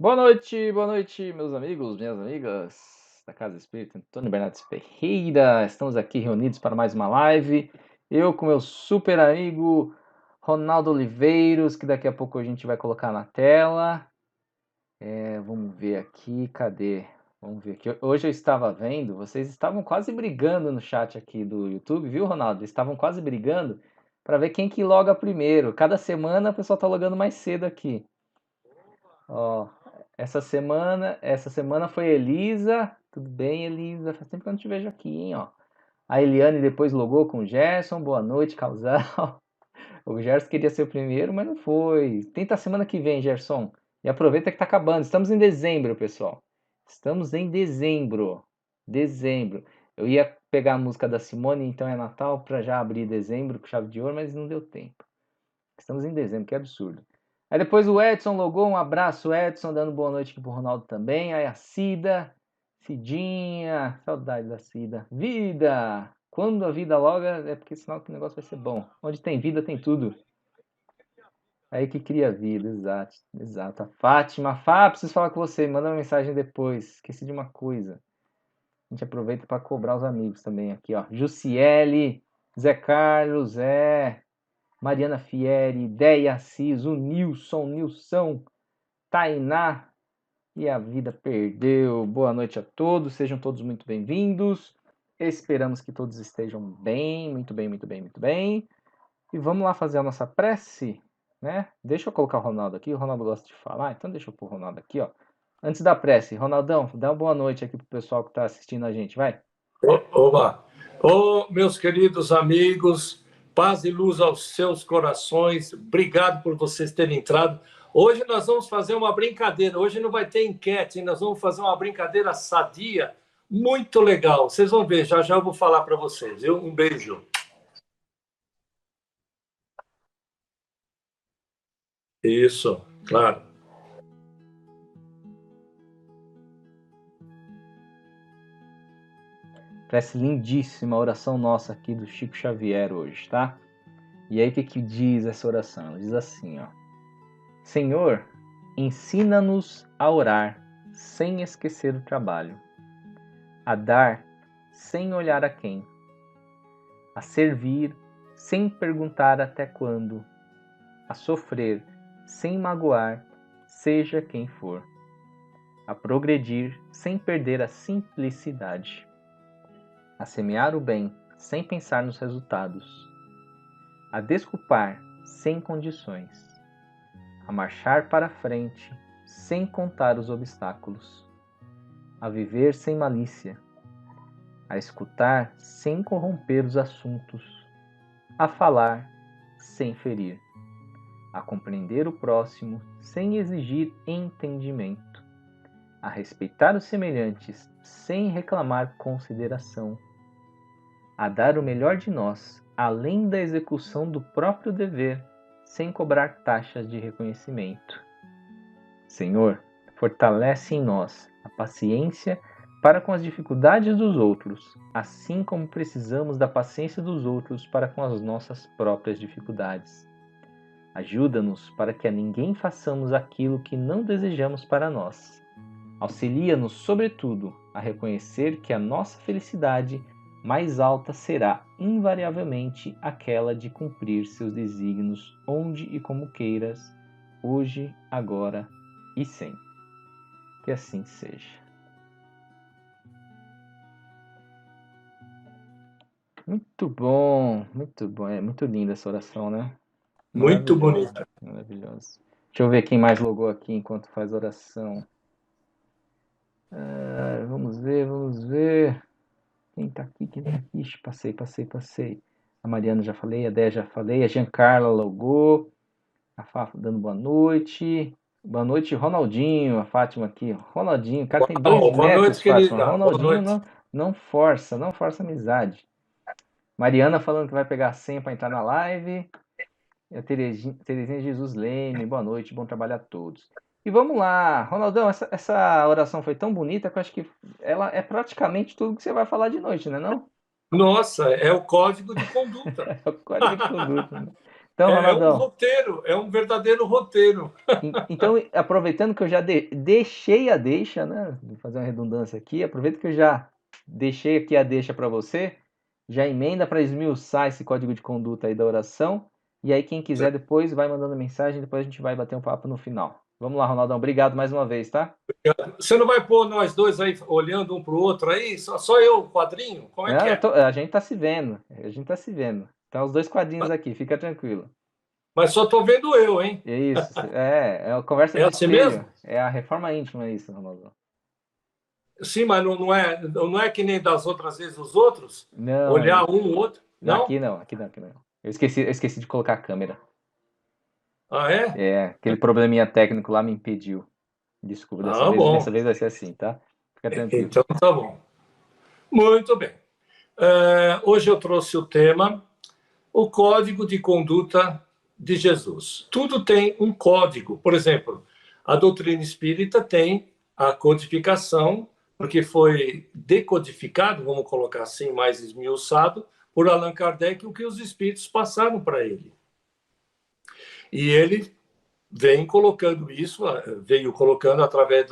boa noite, meus amigos, minhas amigas da Casa Espírita Antônio Bernardes Ferreira. Estamos aqui reunidos para mais uma live. Eu com meu super amigo Ronaldo Oliveiros, que daqui a pouco a gente vai colocar na tela. Vamos ver aqui, cadê? Vamos ver aqui. Hoje eu estava vendo, vocês estavam quase brigando no chat aqui do YouTube, viu, Ronaldo? Estavam quase brigando para ver quem que loga primeiro. Cada semana o pessoal tá logando mais cedo aqui. Ó, essa semana foi Elisa. Tudo bem, Elisa? Faz tempo que eu não te vejo aqui, hein, ó. A Eliane depois logou com o Gerson. Boa noite, casal. O Gerson queria ser o primeiro, mas não foi. Tenta a semana que vem, Gerson. E aproveita que tá acabando. Estamos em dezembro, pessoal. Estamos em dezembro. Dezembro. Eu ia pegar a música da Simone, então é Natal, para já abrir dezembro com chave de ouro, mas não deu tempo. Estamos em dezembro, que absurdo. Aí depois o Edson logou, um abraço, Edson, dando boa noite aqui pro Ronaldo também. Aí a Cida, Cidinha, saudade da Cida. Vida! Quando a vida loga, é porque sinal que o negócio vai ser bom. Onde tem vida, tem tudo. Aí que cria vida, exato, exato. A Fátima, Fá, preciso falar com você, manda uma mensagem depois. Esqueci de uma coisa. A gente aproveita para cobrar os amigos também aqui, ó. Jussiele, Zé Carlos, Mariana Fieri, Deia Assis, o Nilson, Tainá e a vida perdeu. Boa noite a todos, sejam todos muito bem-vindos. Esperamos que todos estejam bem, muito bem, muito bem, muito bem. E vamos lá fazer a nossa prece, né? Deixa eu colocar o Ronaldo aqui, o Ronaldo gosta de falar, então deixa eu pôr o Ronaldo aqui, ó. Antes da prece, Ronaldão, dá uma boa noite aqui pro pessoal que está assistindo a gente, vai. Oba! Meus queridos amigos, paz e luz aos seus corações. Obrigado por vocês terem entrado. Hoje nós vamos fazer uma brincadeira. Hoje não vai ter enquete, hein? Nós vamos fazer uma brincadeira sadia, muito legal. Vocês vão ver, já já eu vou falar para vocês. Um beijo. Isso, claro. Prece lindíssima, a oração nossa aqui do Chico Xavier hoje, tá? E aí o que diz essa oração? Ela diz assim, ó. Senhor, ensina-nos a orar sem esquecer o trabalho, a dar sem olhar a quem, a servir sem perguntar até quando, a sofrer sem magoar, seja quem for, a progredir sem perder a simplicidade, a semear o bem sem pensar nos resultados, a desculpar sem condições, a marchar para frente sem contar os obstáculos, a viver sem malícia, a escutar sem corromper os assuntos, a falar sem ferir, a compreender o próximo sem exigir entendimento, a respeitar os semelhantes sem reclamar consideração, a dar o melhor de nós além da execução do próprio dever, sem cobrar taxas de reconhecimento. Senhor, fortalece em nós a paciência para com as dificuldades dos outros, assim como precisamos da paciência dos outros para com as nossas próprias dificuldades. Ajuda-nos para que a ninguém façamos aquilo que não desejamos para nós. Auxilia-nos, sobretudo, a reconhecer que a nossa felicidade mais alta será invariavelmente aquela de cumprir seus desígnios onde e como queiras, hoje, agora e sempre. Que assim seja. Muito bom, muito bom. É muito linda essa oração, né? Muito bonita. Maravilhoso. Deixa eu ver quem mais logou aqui enquanto faz oração. Vamos ver. Quem tá aqui? Ixi, passei. A Mariana já falei, a Déia já falei, a Giancarla logou. A Fátima dando boa noite. Boa noite, Ronaldinho, a Fátima aqui. Ronaldinho, o cara tem 2 Boa metros, noite, Fátima. querida. Ronaldinho Boa noite. não força amizade. Mariana falando que vai pegar a senha para entrar na live. A Terezinha Jesus Leme, boa noite, bom trabalho a todos. E vamos lá, Ronaldão, essa oração foi tão bonita que eu acho que ela é praticamente tudo que você vai falar de noite, né não? Nossa, é o código de conduta. É o código de conduta. Né? Então, É um Ronaldão, roteiro, é um verdadeiro roteiro. então, aproveitando que eu já deixei a deixa, né? Vou fazer uma redundância aqui. Aproveito que eu já deixei aqui a deixa para você. Já emenda para esmiuçar esse código de conduta aí da oração. E aí, quem quiser depois vai mandando mensagem. Depois a gente vai bater um papo no final. Vamos lá, Ronaldão. Obrigado mais uma vez, tá? Você não vai pôr nós dois aí olhando um para o outro aí? Só eu, o quadrinho? Como é que Não, é? a gente tá se vendo. A gente tá se vendo. Tá os dois quadrinhos aqui. Fica tranquilo. Mas só estou vendo eu, hein? É isso. É a conversa É de assim espelho. mesmo? É a reforma íntima, isso, Ronaldão. Sim, mas não é que nem das outras vezes os outros? Não, Olhar um, o outro? Não? aqui não, aqui não, aqui não. Eu esqueci de colocar a câmera. Ah, é? É, aquele probleminha técnico lá me impediu. Desculpa, dessa Ah, vez, dessa bom. vez vai ser assim, tá? Fica tranquilo. Então tá bom. Muito bem. Hoje eu trouxe o tema, o Código de Conduta de Jesus. Tudo tem um código. Por exemplo, a doutrina espírita tem a codificação, porque foi decodificado, vamos colocar assim, mais esmiuçado, por Allan Kardec, o que os espíritos passaram para ele. E ele vem colocando isso, veio colocando através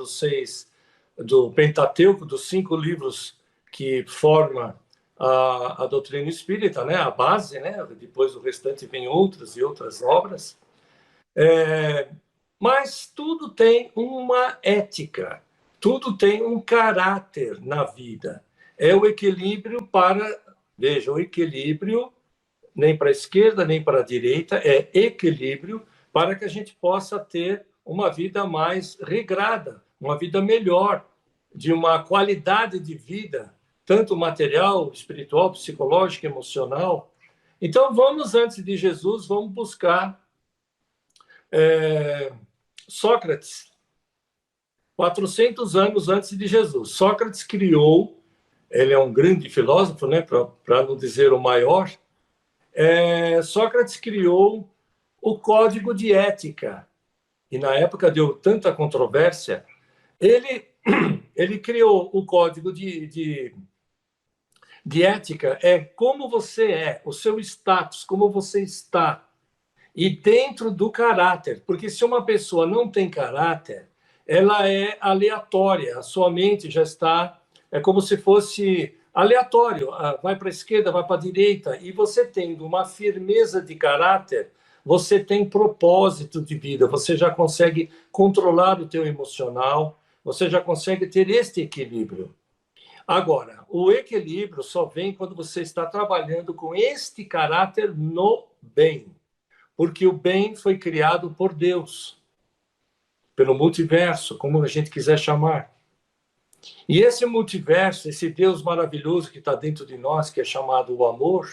do Pentateuco, dos 5 livros que forma a doutrina espírita, né, a base, né, depois o restante vem outras e outras obras, mas tudo tem uma ética, tudo tem um caráter na vida. É o equilíbrio veja, o equilíbrio nem para a esquerda, nem para a direita, é equilíbrio para que a gente possa ter uma vida mais regrada, uma vida melhor, de uma qualidade de vida, tanto material, espiritual, psicológica, emocional. Então, vamos, antes de Jesus, vamos buscar Sócrates, 400 anos antes de Jesus. Sócrates criou, ele é um grande filósofo, né, para não dizer o maior, Sócrates criou o Código de Ética. E na época deu tanta controvérsia. Ele criou o Código de Ética, é como você é, o seu status, como você está. E dentro do caráter. Porque se uma pessoa não tem caráter, ela é aleatória. A sua mente já está. É como se fosse aleatório. Vai para a esquerda, vai para a direita. E você tendo uma firmeza de caráter, você tem propósito de vida. Você já consegue controlar o teu emocional. Você já consegue ter este equilíbrio. Agora, o equilíbrio só vem quando você está trabalhando com este caráter no bem. Porque o bem foi criado por Deus, pelo multiverso, como a gente quiser chamar. E esse multiverso, esse Deus maravilhoso que está dentro de nós, que é chamado o amor,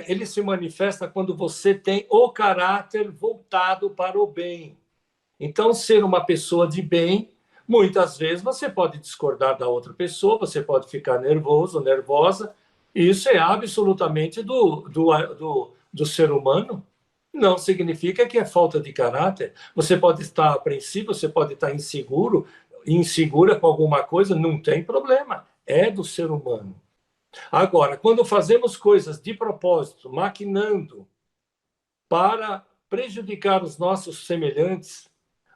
ele se manifesta quando você tem o caráter voltado para o bem. Então, ser uma pessoa de bem, muitas vezes você pode discordar da outra pessoa, você pode ficar nervoso, nervosa, e isso é absolutamente do ser humano. Não significa que é falta de caráter. Você pode estar apreensivo, você pode estar insegura com alguma coisa, não tem problema. É do ser humano. Agora, quando fazemos coisas de propósito, maquinando para prejudicar os nossos semelhantes,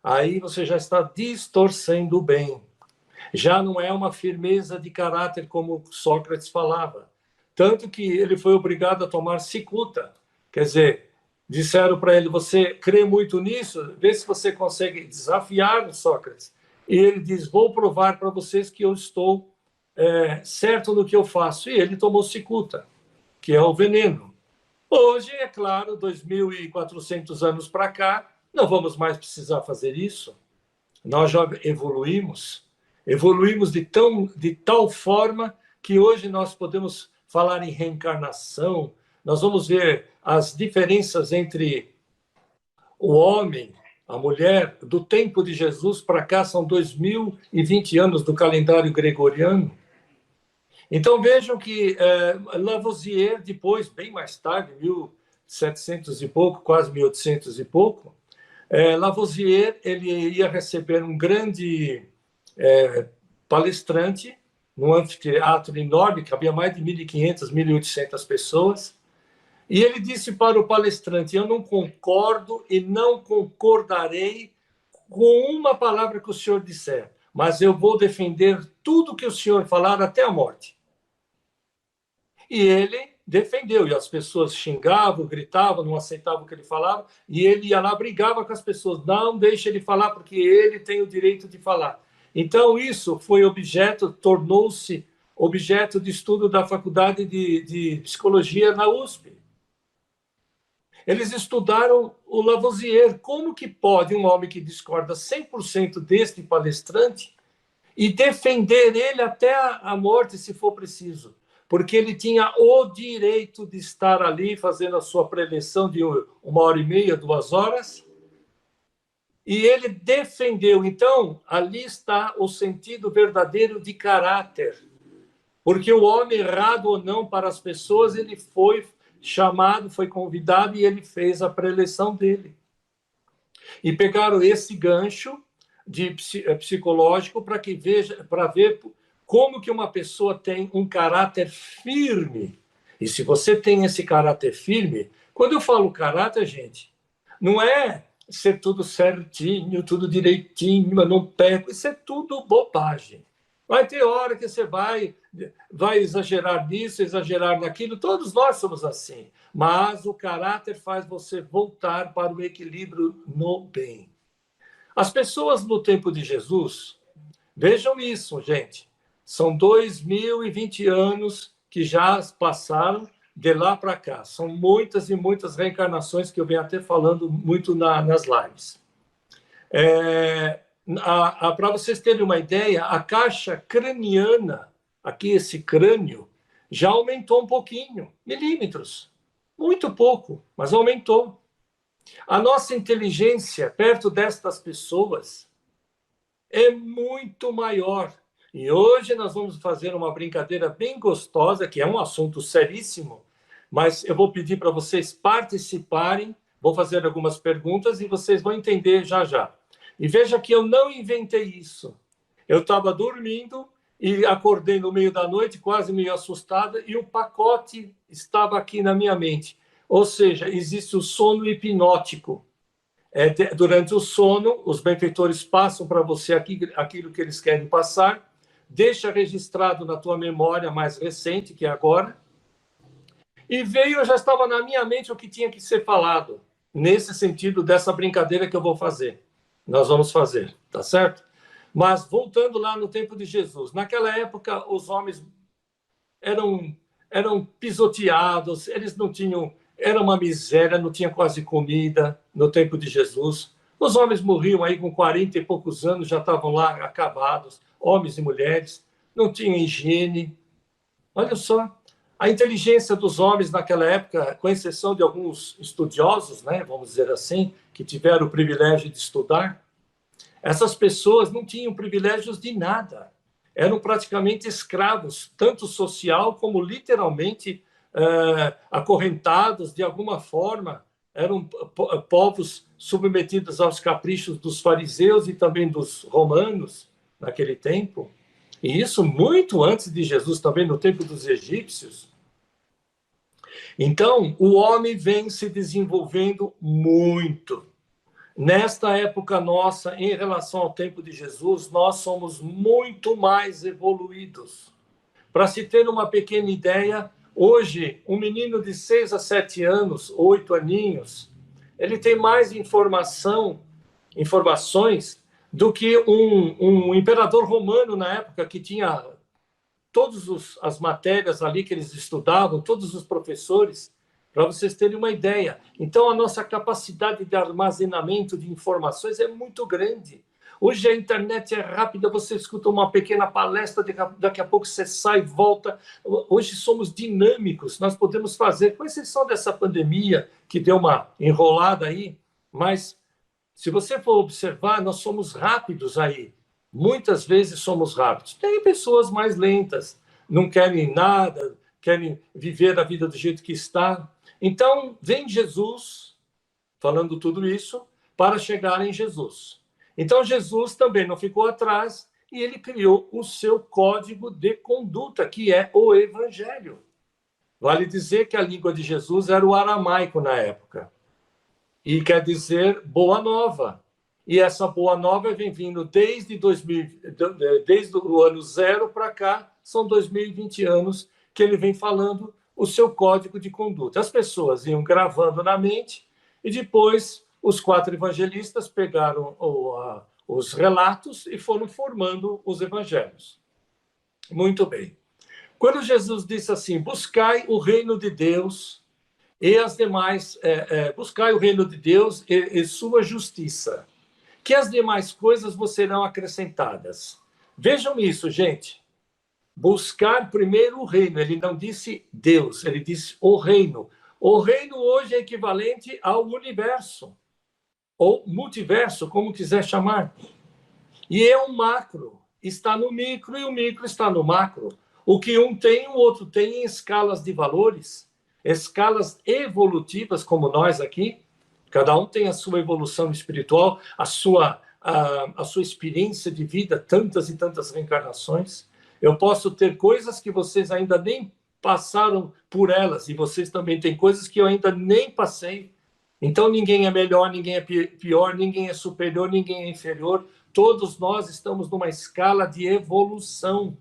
aí você já está distorcendo o bem. Já não é uma firmeza de caráter como Sócrates falava. Tanto que ele foi obrigado a tomar cicuta. Quer dizer, disseram para ele, você crê muito nisso? Vê se você consegue desafiar Sócrates. E ele diz, vou provar para vocês que eu estou certo no que eu faço. E ele tomou cicuta, que é o veneno. Hoje, é claro, 2.400 anos para cá, não vamos mais precisar fazer isso. Nós já evoluímos de tal forma que hoje nós podemos falar em reencarnação, nós vamos ver as diferenças entre o homem, a mulher, do tempo de Jesus para cá, são 2020 anos do calendário gregoriano. Então vejam que Lavoisier, depois, bem mais tarde, 1700 e pouco, quase 1800 e pouco, Lavoisier ele ia receber um grande palestrante num anfiteatro enorme, que havia mais de 1.500, 1.800 pessoas, E ele disse para o palestrante: eu não concordo e não concordarei com uma palavra que o senhor disser, mas eu vou defender tudo que o senhor falar até a morte. E ele defendeu, e as pessoas xingavam, gritavam, não aceitavam o que ele falava, e ele ia lá, brigava com as pessoas: não deixe ele falar, porque ele tem o direito de falar. Então, isso foi tornou-se objeto de estudo da Faculdade de Psicologia na USP. Eles estudaram o Lavoisier. Como que pode um homem que discorda 100% deste palestrante e defender ele até a morte, se for preciso? Porque ele tinha o direito de estar ali fazendo a sua preleção de 1h30, 2 horas, e ele defendeu. Então, ali está o sentido verdadeiro de caráter. Porque o homem, errado ou não para as pessoas, ele foi chamado, foi convidado e ele fez a preleção dele. E pegaram esse gancho psicológico para ver como que uma pessoa tem um caráter firme. E se você tem esse caráter firme, quando eu falo caráter, gente, não é ser tudo certinho, tudo direitinho, mas não pego, isso é tudo bobagem. Vai ter hora que você vai exagerar nisso, exagerar naquilo, todos nós somos assim. Mas o caráter faz você voltar para o equilíbrio no bem. As pessoas no tempo de Jesus, vejam isso, gente, são 2020 anos que já passaram de lá para cá. São muitas e muitas reencarnações que eu venho até falando muito nas lives. Para vocês terem uma ideia, a caixa craniana, aqui esse crânio, já aumentou um pouquinho, milímetros. Muito pouco, mas aumentou. A nossa inteligência, perto destas pessoas, é muito maior. E hoje nós vamos fazer uma brincadeira bem gostosa, que é um assunto seríssimo, mas eu vou pedir para vocês participarem, vou fazer algumas perguntas e vocês vão entender já já. E veja que eu não inventei isso. Eu estava dormindo e acordei no meio da noite, quase meio assustada, e o pacote estava aqui na minha mente. Ou seja, existe o sono hipnótico. Durante o sono, os benfeitores passam para você aquilo que eles querem passar, deixa registrado na tua memória mais recente, que é agora, e já estava na minha mente o que tinha que ser falado, nesse sentido dessa brincadeira que eu vou fazer. Nós vamos fazer, tá certo? Mas voltando lá no tempo de Jesus, naquela época os homens eram pisoteados, eles não tinham, era uma miséria, não tinha quase comida no tempo de Jesus. Os homens morriam aí com 40 e poucos anos, já estavam lá acabados, homens e mulheres, não tinha higiene. Olha só, a inteligência dos homens naquela época, com exceção de alguns estudiosos, né, vamos dizer assim, que tiveram o privilégio de estudar, essas pessoas não tinham privilégios de nada. Eram praticamente escravos, tanto social como literalmente acorrentados de alguma forma. Eram povos submetidos aos caprichos dos fariseus e também dos romanos naquele tempo. E isso muito antes de Jesus, também no tempo dos egípcios. Então, o homem vem se desenvolvendo muito. Nesta época nossa, em relação ao tempo de Jesus, nós somos muito mais evoluídos. Para se ter uma pequena ideia, hoje, um menino de 6 a 7 anos, 8 aninhos, ele tem mais informações do que um imperador romano na época, que tinha todas as matérias ali que eles estudavam, todos os professores, para vocês terem uma ideia. Então, a nossa capacidade de armazenamento de informações é muito grande. Hoje a internet é rápida, você escuta uma pequena palestra, daqui a pouco você sai e volta. Hoje somos dinâmicos, nós podemos fazer, com exceção dessa pandemia, que deu uma enrolada aí, mas se você for observar, nós somos rápidos aí. Muitas vezes somos rápidos. Tem pessoas mais lentas, não querem nada, querem viver a vida do jeito que está. Então, vem Jesus, falando tudo isso, para chegar em Jesus. Então, Jesus também não ficou atrás e ele criou o seu código de conduta, que é o Evangelho. Vale dizer que a língua de Jesus era o aramaico na época. E quer dizer boa nova. E essa boa nova vem vindo desde o ano zero para cá, são 2020 anos que ele vem falando o seu código de conduta. As pessoas iam gravando na mente e depois os 4 evangelistas pegaram os relatos e foram formando os evangelhos. Muito bem. Quando Jesus disse assim, buscai o reino de Deus e as demais, buscai o reino de Deus e sua justiça, que as demais coisas vos serão acrescentadas. Vejam isso, gente. Buscar primeiro o reino. Ele não disse Deus, ele disse o reino. O reino hoje é equivalente ao universo, ou multiverso, como quiser chamar. E é um macro. Está no micro e o micro está no macro. O que um tem, o outro tem em escalas de valores, escalas evolutivas, como nós aqui. Cada um tem a sua evolução espiritual, a sua experiência de vida, tantas e tantas reencarnações. Eu posso ter coisas que vocês ainda nem passaram por elas, e vocês também têm coisas que eu ainda nem passei. Então, ninguém é melhor, ninguém é pior, ninguém é superior, ninguém é inferior. Todos nós estamos numa escala de evolução.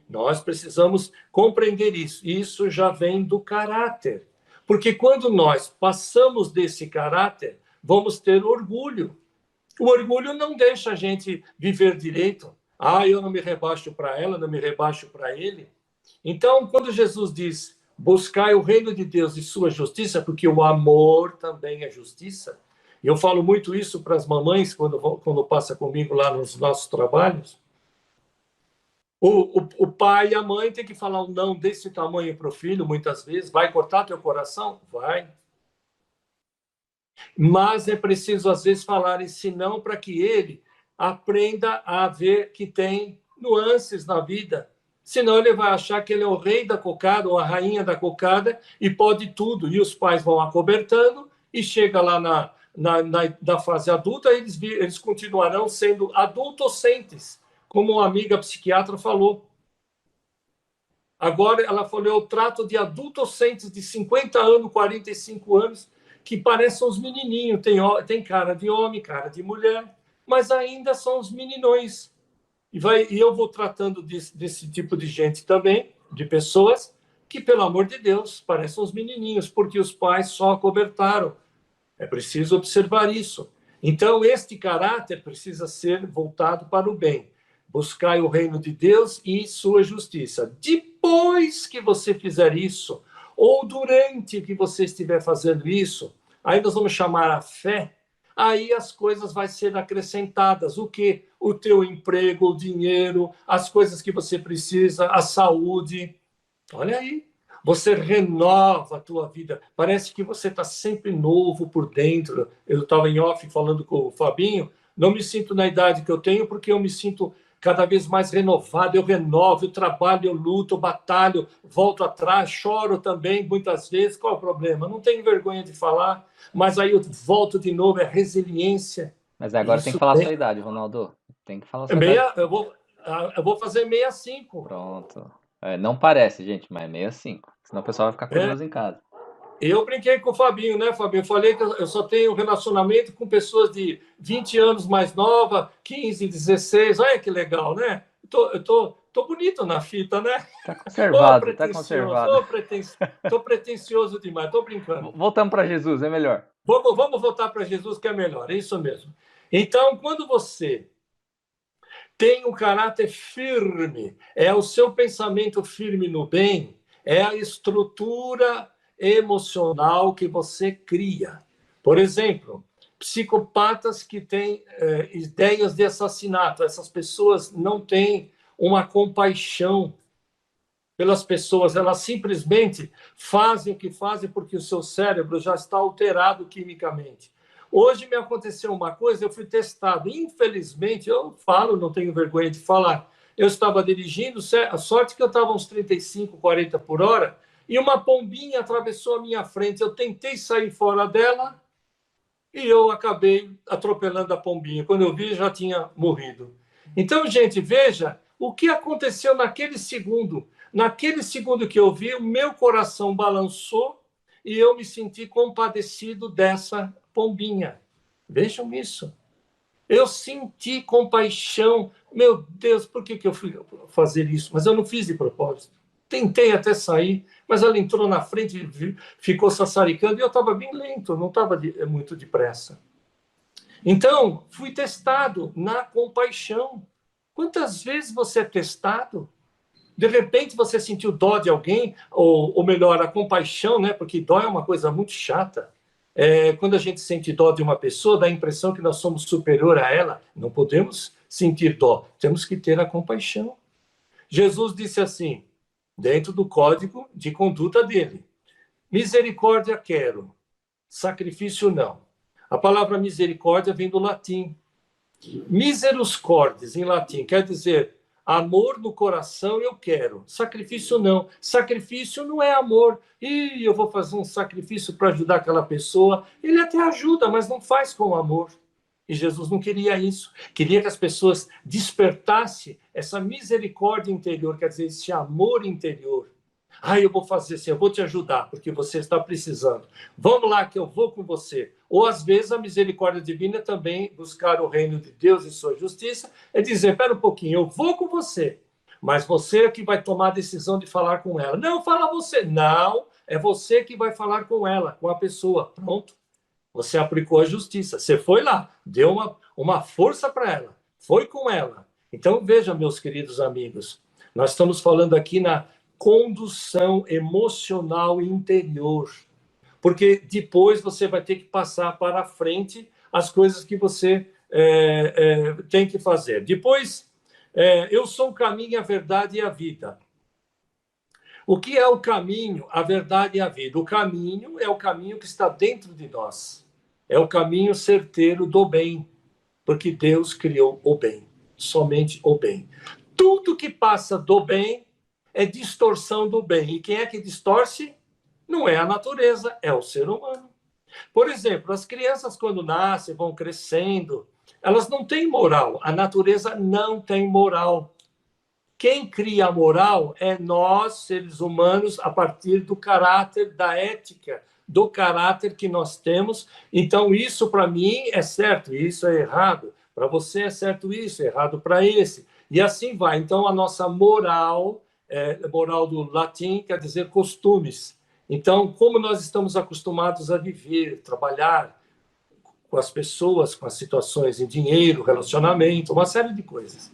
Nós precisamos compreender isso. Isso já vem do caráter. Porque quando nós passamos desse caráter, vamos ter orgulho. O orgulho não deixa a gente viver direito. Eu não me rebaixo para ela, não me rebaixo para ele. Então, quando Jesus diz, buscai o reino de Deus e sua justiça, porque o amor também é justiça. Eu falo muito isso para as mamães quando passa comigo lá nos nossos trabalhos. O pai e a mãe tem que falar um não desse tamanho para o filho, muitas vezes. Vai cortar teu coração? Vai. Mas é preciso, às vezes, falar esse não para que ele aprenda a ver que tem nuances na vida. Senão ele vai achar que ele é o rei da cocada ou a rainha da cocada e pode tudo. E os pais vão acobertando e chega lá na fase adulta, eles continuarão sendo adultocentes, como uma amiga psiquiatra falou. Agora, ela falou, eu trato de adultocentes de 50 anos, 45 anos, que parecem uns menininhos, tem cara de homem, cara de mulher, mas ainda são os meninões. E eu vou tratando desse tipo de gente também, de pessoas que, pelo amor de Deus, parecem uns menininhos, porque os pais só acobertaram. É preciso observar isso. Então, este caráter precisa ser voltado para o bem. Buscai o reino de Deus e sua justiça. Depois que você fizer isso, ou durante que você estiver fazendo isso, aí nós vamos chamar a fé, aí as coisas vão ser acrescentadas. O quê? O teu emprego, o dinheiro, as coisas que você precisa, a saúde. Olha aí. Você renova a tua vida. Parece que você está sempre novo por dentro. Eu estava em off falando com o Fabinho. Não me sinto na idade que eu tenho, porque eu me sinto cada vez mais renovado. Eu renovo, eu trabalho, eu luto, eu batalho, volto atrás, choro também muitas vezes. Qual é o problema? Não tenho vergonha de falar, mas aí eu volto de novo. É resiliência. Mas agora tem que falar a sua idade, Ronaldo. Tem que falar a sua idade. Eu vou fazer 65. Pronto. Não parece, gente, mas é 65. Senão o pessoal vai ficar curioso em casa. Eu brinquei com o Fabinho, né, Fabinho? Eu falei que eu só tenho relacionamento com pessoas de 20 anos mais nova, 15, 16. Olha que legal, né? Eu tô bonito na fita, né? Tá conservado, tá conservado. Tô pretencioso demais, tô brincando. Voltamos para Jesus, é melhor. Vamos voltar para Jesus, que é melhor, é isso mesmo. Então, quando você tem um caráter firme, é o seu pensamento firme no bem, é a estrutura emocional que você cria. Por exemplo, psicopatas que têm ideias de assassinato, essas pessoas não têm uma compaixão pelas pessoas, elas simplesmente fazem o que fazem porque o seu cérebro já está alterado quimicamente. Hoje me aconteceu uma coisa, eu fui testado. Infelizmente, eu falo, não tenho vergonha de falar. Eu estava dirigindo, a sorte que eu estava uns 35, 40 por hora, e uma pombinha atravessou a minha frente. Eu tentei sair fora dela e eu acabei atropelando a pombinha. Quando eu vi, já tinha morrido. Então, gente, veja o que aconteceu naquele segundo. naquele segundo que eu vi, o meu coração balançou e eu me senti compadecido dessa pombinha. Vejam isso. Eu senti compaixão. Meu Deus, por que eu fui fazer isso? Mas eu não fiz de propósito. Tentei até sair, mas ela entrou na frente, ficou sassaricando, e eu estava bem lento, não estava muito depressa. Então, fui testado na compaixão. Quantas vezes você é testado? De repente você sentiu dó de alguém, ou melhor, a compaixão, né? Porque dó é uma coisa muito chata. Quando a gente sente dó de uma pessoa, dá a impressão que nós somos superior a ela. Não podemos sentir dó, temos que ter a compaixão. Jesus disse assim, dentro do código de conduta dele: misericórdia quero, sacrifício não. A palavra misericórdia vem do latim. Miserus cordis, em latim, quer dizer amor no coração eu quero. Sacrifício não. Sacrifício não é amor. E eu vou fazer um sacrifício para ajudar aquela pessoa. Ele até ajuda, mas não faz com amor. E Jesus não queria isso. Queria que as pessoas despertassem essa misericórdia interior, quer dizer, esse amor interior. Eu vou fazer assim, eu vou te ajudar, porque você está precisando. Vamos lá que eu vou com você. Ou, às vezes, a misericórdia divina é também buscar o reino de Deus e sua justiça, é dizer, espera um pouquinho, eu vou com você, mas você é que vai tomar a decisão de falar com ela. Não, fala você. Não, é você que vai falar com ela, com a pessoa. Pronto. Você aplicou a justiça. Você foi lá, deu uma força para ela, foi com ela. Então, veja, meus queridos amigos, nós estamos falando aqui na condução emocional interior, porque depois você vai ter que passar para frente as coisas que você tem que fazer. Depois, eu sou o caminho, a verdade e a vida. O que é o caminho, a verdade e a vida? O caminho é o caminho que está dentro de nós. É o caminho certeiro do bem, porque Deus criou o bem, somente o bem. Tudo que passa do bem é distorção do bem. E quem é que distorce? Não é a natureza, é o ser humano. Por exemplo, as crianças, quando nascem, vão crescendo, elas não têm moral. A natureza não tem moral. Quem cria a moral é nós, seres humanos, a partir do caráter, da ética, do caráter que nós temos. Então, isso para mim é certo, isso é errado. Para você é certo isso, é errado para esse. E assim vai. Então, a nossa moral, moral do latim, quer dizer costumes. Então, como nós estamos acostumados a viver, trabalhar com as pessoas, com as situações em dinheiro, relacionamento, uma série de coisas.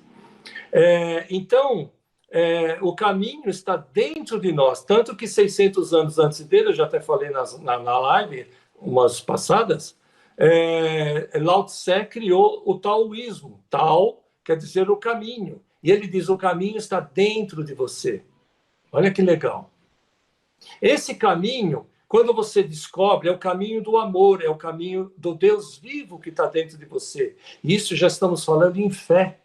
Então, o caminho está dentro de nós, tanto que 600 anos antes dele, eu já até falei na live, umas passadas, Lao Tse criou o taoísmo. Tao quer dizer o caminho, e ele diz, o caminho está dentro de você. Olha que legal. Esse caminho, quando você descobre, é o caminho do amor, é o caminho do Deus vivo que está dentro de você. Isso já estamos falando em fé.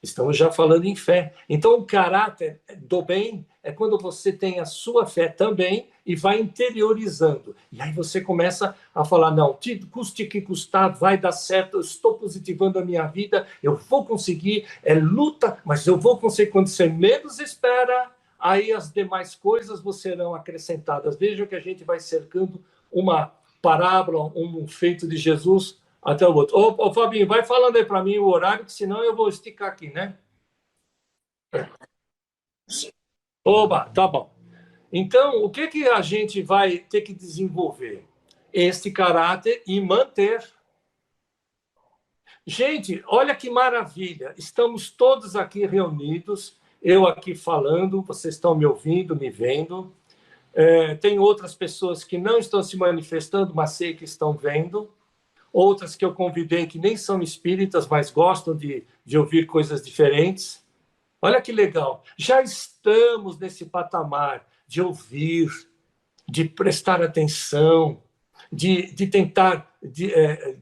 Estamos já falando em fé. Então, o caráter do bem é quando você tem a sua fé também e vai interiorizando. E aí você começa a falar, não, custe que custar, vai dar certo, eu estou positivando a minha vida, eu vou conseguir, é luta, mas eu vou conseguir. Quando você menos espera, aí as demais coisas serão acrescentadas. Veja que a gente vai cercando uma parábola, um feito de Jesus até o outro. Ô, Fabinho, vai falando aí para mim o horário, que senão eu vou esticar aqui, né? Oba, tá bom. Então, o que a gente vai ter que desenvolver? Este caráter e manter. Gente, olha que maravilha. Estamos todos aqui reunidos, eu aqui falando, vocês estão me ouvindo, me vendo. Tem outras pessoas que não estão se manifestando, mas sei que estão vendo. Outras que eu convidei que nem são espíritas, mas gostam de ouvir coisas diferentes. Olha que legal. Já estamos nesse patamar de ouvir, de prestar atenção, de tentar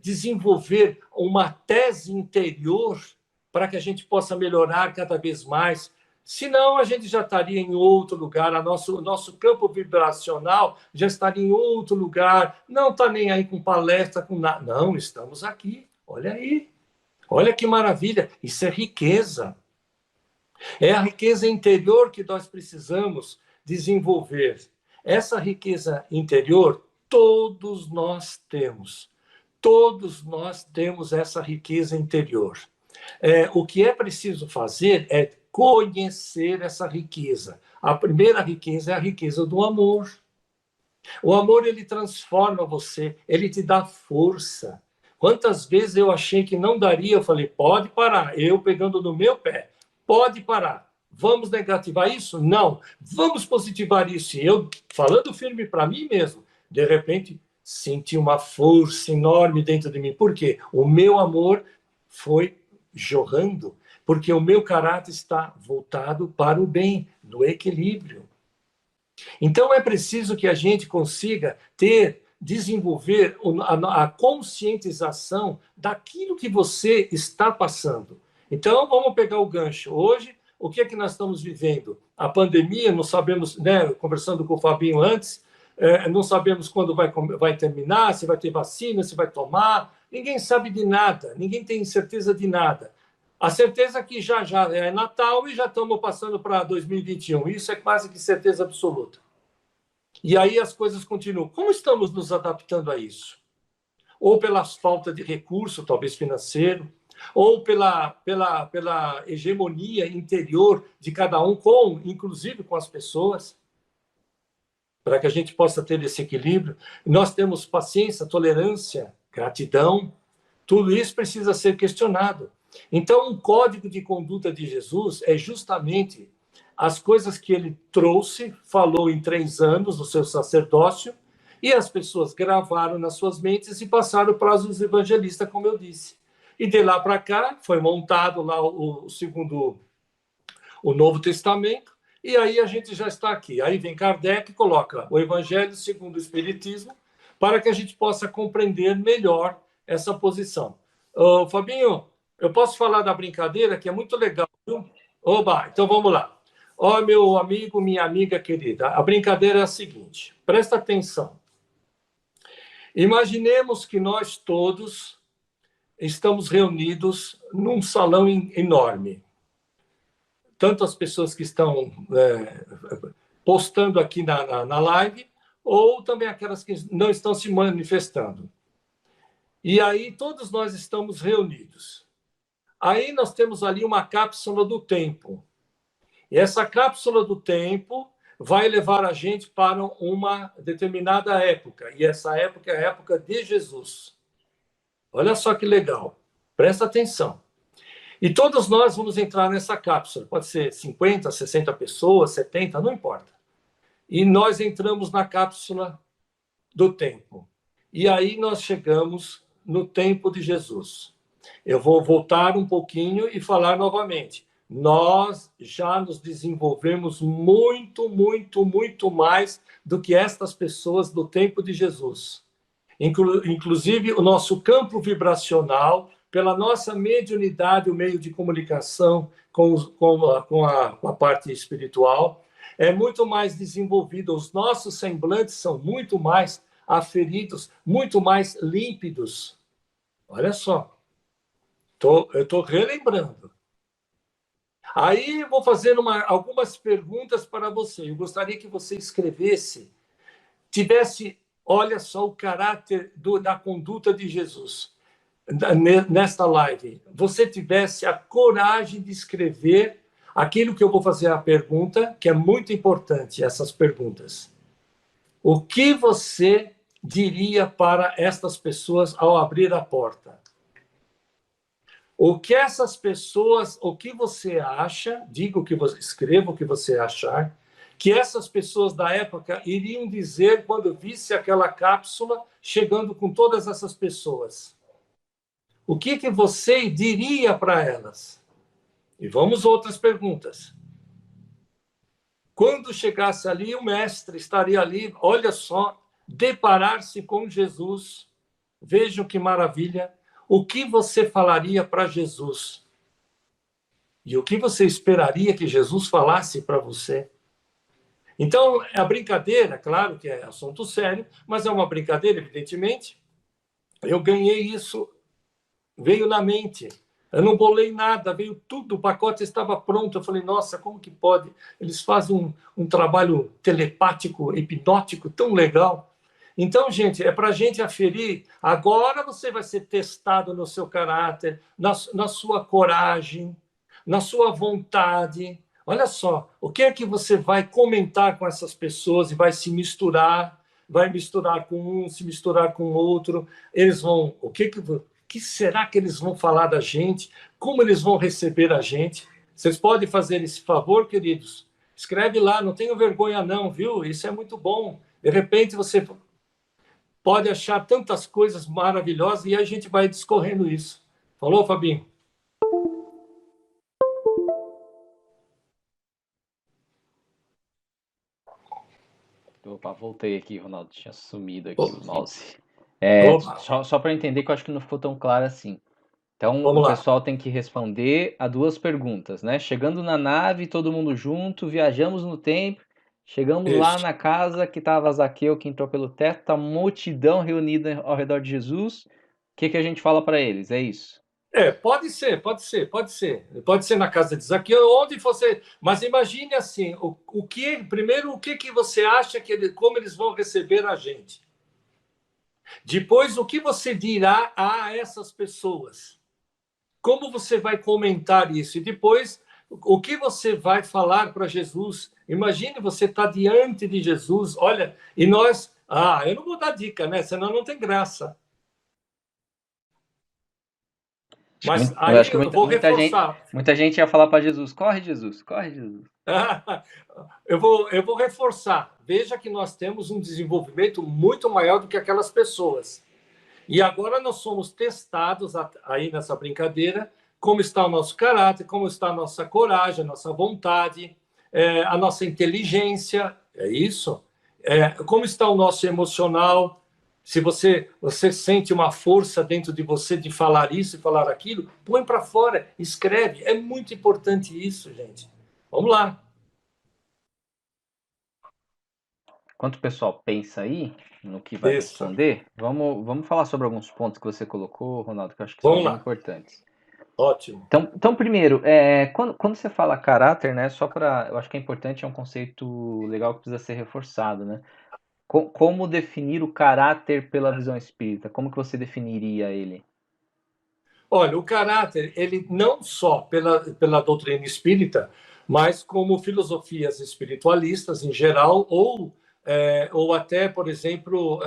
desenvolver uma tese interior para que a gente possa melhorar cada vez mais. Senão, a gente já estaria em outro lugar, nosso campo vibracional já estaria em outro lugar, não está nem aí com palestra, com nada. Não, estamos aqui, olha aí. Olha que maravilha, isso é riqueza. É a riqueza interior que nós precisamos desenvolver. Essa riqueza interior, todos nós temos. Todos nós temos essa riqueza interior. O que é preciso fazer é conhecer essa riqueza. A primeira riqueza é a riqueza do amor. O amor, ele transforma você, ele te dá força. Quantas vezes eu achei que não daria, eu falei, pode parar. Eu pegando no meu pé, pode parar. Vamos negativar isso? Não. Vamos positivar isso. E eu, falando firme para mim mesmo, de repente, senti uma força enorme dentro de mim. Por quê? O meu amor foi jorrando, porque o meu caráter está voltado para o bem, no equilíbrio. Então, é preciso que a gente consiga desenvolver a conscientização daquilo que você está passando. Então, vamos pegar o gancho. Hoje, o que é que nós estamos vivendo? A pandemia, não sabemos, né, conversando com o Fabinho antes, não sabemos quando vai terminar, se vai ter vacina, se vai tomar. Ninguém sabe de nada, ninguém tem certeza de nada. A certeza é que já é Natal e já estamos passando para 2021. Isso é quase que certeza absoluta. E aí as coisas continuam. Como estamos nos adaptando a isso? Ou pela falta de recurso, talvez financeiro, ou pela hegemonia interior de cada um, inclusive com as pessoas, para que a gente possa ter esse equilíbrio. Nós temos paciência, tolerância, gratidão. Tudo isso precisa ser questionado. Então, o código de conduta de Jesus é justamente as coisas que ele trouxe, falou em 3 anos no seu sacerdócio, e as pessoas gravaram nas suas mentes e passaram para os evangelistas, como eu disse. E de lá para cá, foi montado lá o Novo Testamento, e aí a gente já está aqui. Aí vem Kardec e coloca o Evangelho segundo o Espiritismo, para que a gente possa compreender melhor essa posição. Fabinho, eu posso falar da brincadeira, que é muito legal, viu? Oba, então vamos lá. Meu amigo, minha amiga querida, a brincadeira é a seguinte, presta atenção. Imaginemos que nós todos estamos reunidos num salão enorme. Tanto as pessoas que estão postando aqui na live, ou também aquelas que não estão se manifestando. E aí todos nós estamos reunidos. Aí nós temos ali uma cápsula do tempo. E essa cápsula do tempo vai levar a gente para uma determinada época. E essa época é a época de Jesus. Olha só que legal. Presta atenção. E todos nós vamos entrar nessa cápsula. Pode ser 50, 60 pessoas, 70, não importa. E nós entramos na cápsula do tempo. E aí nós chegamos no tempo de Jesus. Eu vou voltar um pouquinho e falar novamente. Nós já nos desenvolvemos muito, muito, muito mais do que estas pessoas do tempo de Jesus. Inclusive, o nosso campo vibracional, pela nossa mediunidade, o meio de comunicação com a parte espiritual, é muito mais desenvolvido. Os nossos semblantes são muito mais aferidos, muito mais límpidos. Olha só, eu estou relembrando. Aí vou fazer algumas perguntas para você. Eu gostaria que você escrevesse, olha só o caráter da conduta de Jesus nesta live. Você tivesse a coragem de escrever aquilo que eu vou fazer a pergunta, que é muito importante, essas perguntas. O que você diria para estas pessoas ao abrir a porta? O que essas pessoas, o que você acha, escreva o que você achar, que essas pessoas da época iriam dizer quando visse aquela cápsula chegando com todas essas pessoas? O que você diria para elas? E vamos outras perguntas. Quando chegasse ali, o mestre estaria ali, olha só, deparar-se com Jesus. Vejam que maravilha. O que você falaria para Jesus? E o que você esperaria que Jesus falasse para você? Então, a brincadeira, claro que é assunto sério, mas é uma brincadeira, evidentemente. Eu ganhei isso, veio na mente. Eu não bolei nada, veio tudo, o pacote estava pronto. Eu falei, nossa, como que pode? Eles fazem um trabalho telepático, hipnótico, tão legal. Então, gente, é para a gente aferir. Agora você vai ser testado no seu caráter, na sua coragem, na sua vontade. Olha só, o que é que você vai comentar com essas pessoas e vai se misturar, vai misturar com um, se misturar com outro. Eles vão, que será que eles vão falar da gente? Como eles vão receber a gente? Vocês podem fazer esse favor, queridos? Escreve lá, não tenho vergonha não, viu? Isso é muito bom. De repente você pode achar tantas coisas maravilhosas e a gente vai discorrendo isso. Falou, Fabinho? Opa, voltei aqui, Ronaldo. Tinha sumido aqui o Opa. mouse. Opa. Só para entender que eu acho que não ficou tão claro assim. Então, Vamos o lá. pessoal tem que responder a duas perguntas, né? Chegando na nave, todo mundo junto, viajamos no tempo, chegamos lá Isso. na casa que estava Zaqueu, que entrou pelo teto, tá multidão reunida ao redor de Jesus. O que a gente fala para eles? É isso. Pode ser, pode ser, pode ser. Pode ser na casa de Zaqueu, onde você. Mas imagine assim, primeiro, o que você acha como eles vão receber a gente? Depois, o que você dirá a essas pessoas? Como você vai comentar isso? E depois, o que você vai falar para Jesus? Imagine você estar diante de Jesus, olha, e nós. Eu não vou dar dica, né? Senão não tem graça. Mas Eu aí acho que eu vou reforçar. muita gente ia falar para Jesus: corre, Jesus, corre, Jesus. Eu vou reforçar. Veja que nós temos um desenvolvimento muito maior do que aquelas pessoas. E agora nós somos testados aí nessa brincadeira, como está o nosso caráter, como está a nossa coragem, a nossa vontade, a nossa inteligência, é isso? Como está o nosso emocional? Se você sente uma força dentro de você de falar isso e falar aquilo, põe para fora, escreve. É muito importante isso, gente. Vamos lá. Enquanto o pessoal pensa aí no que vai Isso. responder, vamos falar sobre alguns pontos que você colocou, Ronaldo, que eu acho que são Vamos bem lá. importantes. Ótimo. Então primeiro, quando você fala caráter, né, eu acho que é importante, é um conceito legal que precisa ser reforçado, né? Como definir o caráter pela visão espírita? Como que você definiria ele? Olha, o caráter, ele não só pela doutrina espírita, mas como filosofias espiritualistas em geral, ou até, por exemplo,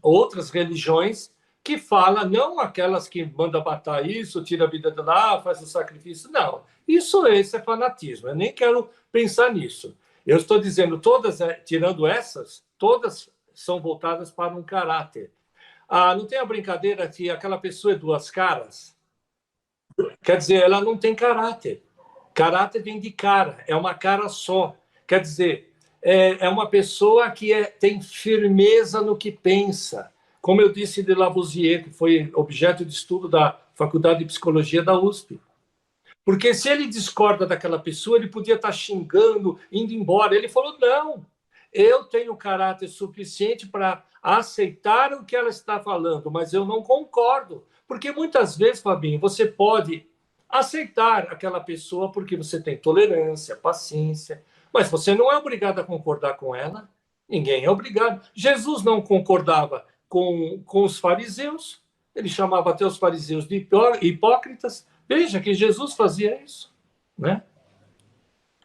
outras religiões que falam, não aquelas que mandam matar isso, tira a vida de lá, faz o sacrifício, não. Esse é fanatismo, eu nem quero pensar nisso. Eu estou dizendo, todas, tirando essas, todas são voltadas para um caráter. Não tem a brincadeira que aquela pessoa é duas caras? Quer dizer, ela não tem caráter. Caráter vem de cara, é uma cara só. Quer dizer, é uma pessoa que tem firmeza no que pensa. Como eu disse de Lavoisier, que foi objeto de estudo da Faculdade de Psicologia da USP. Porque se ele discorda daquela pessoa, ele podia estar xingando, indo embora. Ele falou: não, eu tenho caráter suficiente para aceitar o que ela está falando, mas eu não concordo. Porque muitas vezes, Fabinho, você pode aceitar aquela pessoa porque você tem tolerância, paciência, mas você não é obrigado a concordar com ela. Ninguém é obrigado. Jesus não concordava com os fariseus, ele chamava até os fariseus de hipócritas. Veja que Jesus fazia isso, né?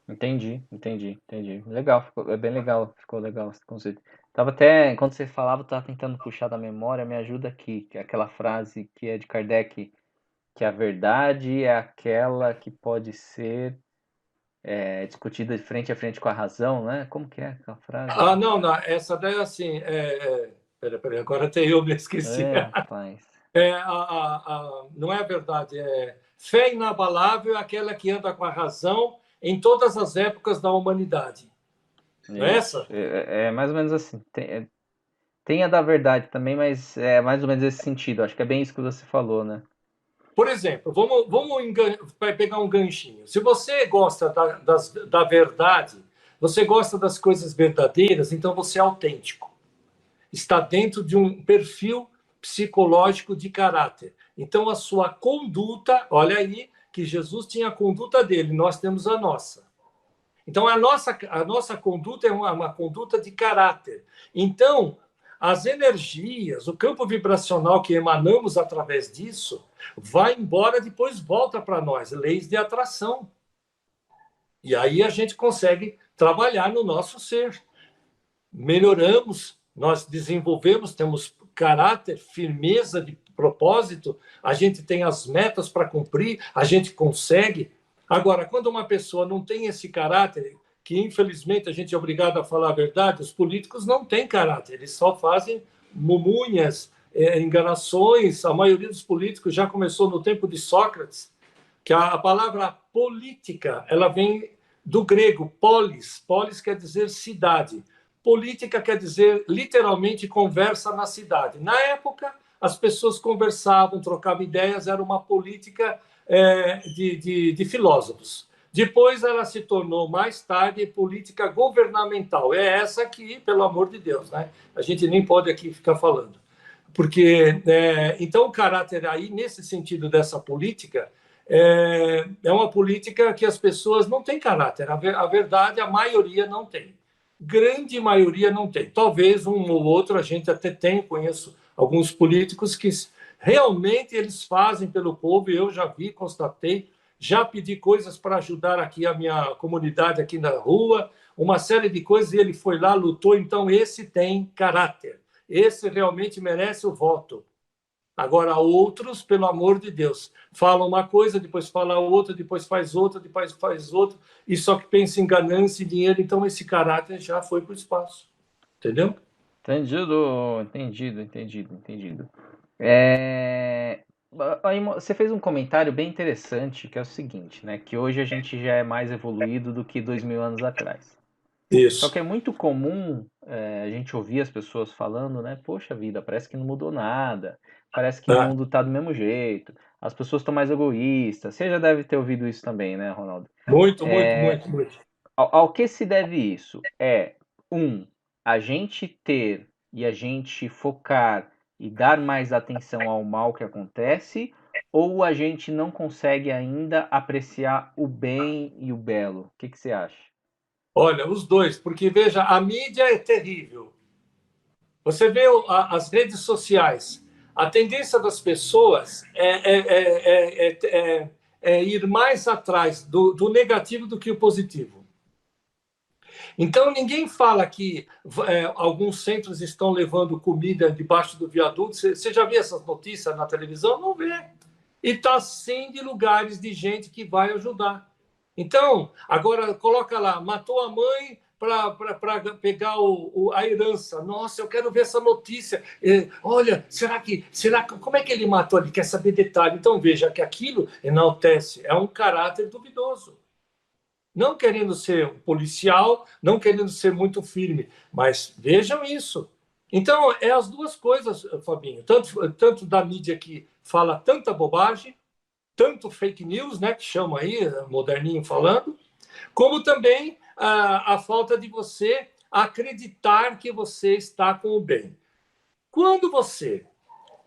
Entendi. Legal, é bem legal, ficou legal esse conceito. Tava até, enquanto você falava, eu tava tentando puxar da memória, me ajuda aqui, que é aquela frase que é de Kardec, que a verdade é aquela que pode ser discutida de frente a frente com a razão, né? Como que é aquela frase? Não, essa daí é assim. Peraí, agora até eu me esqueci. Rapaz. Não é a verdade, fé inabalável é aquela que anda com a razão em todas as épocas da humanidade. Não é essa? É mais ou menos assim. Tem a da verdade também, mas é mais ou menos esse sentido. Acho que é bem isso que você falou, né? Por exemplo, vamos pegar um ganchinho. Se você gosta da verdade, você gosta das coisas verdadeiras, então você é autêntico. Está dentro de um perfil psicológico de caráter. Então, a sua conduta, olha aí, que Jesus tinha a conduta dele, nós temos a nossa. Então, a nossa conduta é uma conduta de caráter. Então, as energias, o campo vibracional que emanamos através disso, vai embora, depois volta para nós, leis de atração. E aí a gente consegue trabalhar no nosso ser. Melhoramos, nós desenvolvemos, temos caráter, firmeza de propósito, a gente tem as metas para cumprir, a gente consegue. Agora, quando uma pessoa não tem esse caráter, que infelizmente a gente é obrigado a falar a verdade, os políticos não têm caráter, eles só fazem mumunhas, enganações. A maioria dos políticos já começou no tempo de Sócrates, que a palavra política, ela vem do grego polis, polis quer dizer cidade. Política quer dizer, literalmente, conversa na cidade. Na época, as pessoas conversavam, trocavam ideias, era uma política de filósofos. Depois, ela se tornou, mais tarde, política governamental. É essa aqui, pelo amor de Deus, né? A gente nem pode aqui ficar falando. Porque, então, o caráter aí, nesse sentido dessa política, é uma política que as pessoas não têm caráter. A verdade, a maioria não tem. Grande maioria não tem. Talvez um ou outro a gente até tem, conheço alguns políticos que realmente eles fazem pelo povo, eu já vi, constatei, já pedi coisas para ajudar aqui a minha comunidade aqui na rua, uma série de coisas, e ele foi lá, lutou, então esse tem caráter, esse realmente merece o voto. Agora, outros, pelo amor de Deus, falam uma coisa, depois fala outra, depois faz outra, e só que pensa em ganância e dinheiro, então esse caráter já foi para o espaço. Entendeu? Entendido. Aí você fez um comentário bem interessante, que é o seguinte, né? Que hoje a gente já é mais evoluído do que 2000 anos atrás. Isso. Só que é muito comum a gente ouvir as pessoas falando, né? Poxa vida, parece que não mudou nada. Parece que o mundo tá do mesmo jeito. As pessoas estão mais egoístas. Você já deve ter ouvido isso também, né, Ronaldo? Muito. Ao que se deve isso? A gente ter e a gente focar e dar mais atenção ao mal que acontece, ou a gente não consegue ainda apreciar o bem e o belo? O que você acha? Olha, os dois, porque veja, a mídia é terrível. Você vê as redes sociais, a tendência das pessoas é ir mais atrás do negativo do que o positivo. Então, ninguém fala que alguns centros estão levando comida debaixo do viaduto. Você já viu essas notícias na televisão? Não vê. E está sim de lugares de gente que vai ajudar. Então, agora coloca lá, matou a mãe para pegar a herança. Nossa, eu quero ver essa notícia. Olha, como é que ele matou? Ele quer saber detalhe. Então, veja que aquilo enaltece, é um caráter duvidoso. Não querendo ser um policial, não querendo ser muito firme, mas vejam isso. Então, é as duas coisas, Fabinho, tanto da mídia que fala tanta bobagem, tanto fake news, né, que chama aí, moderninho falando, como também a falta de você acreditar que você está com o bem. Quando você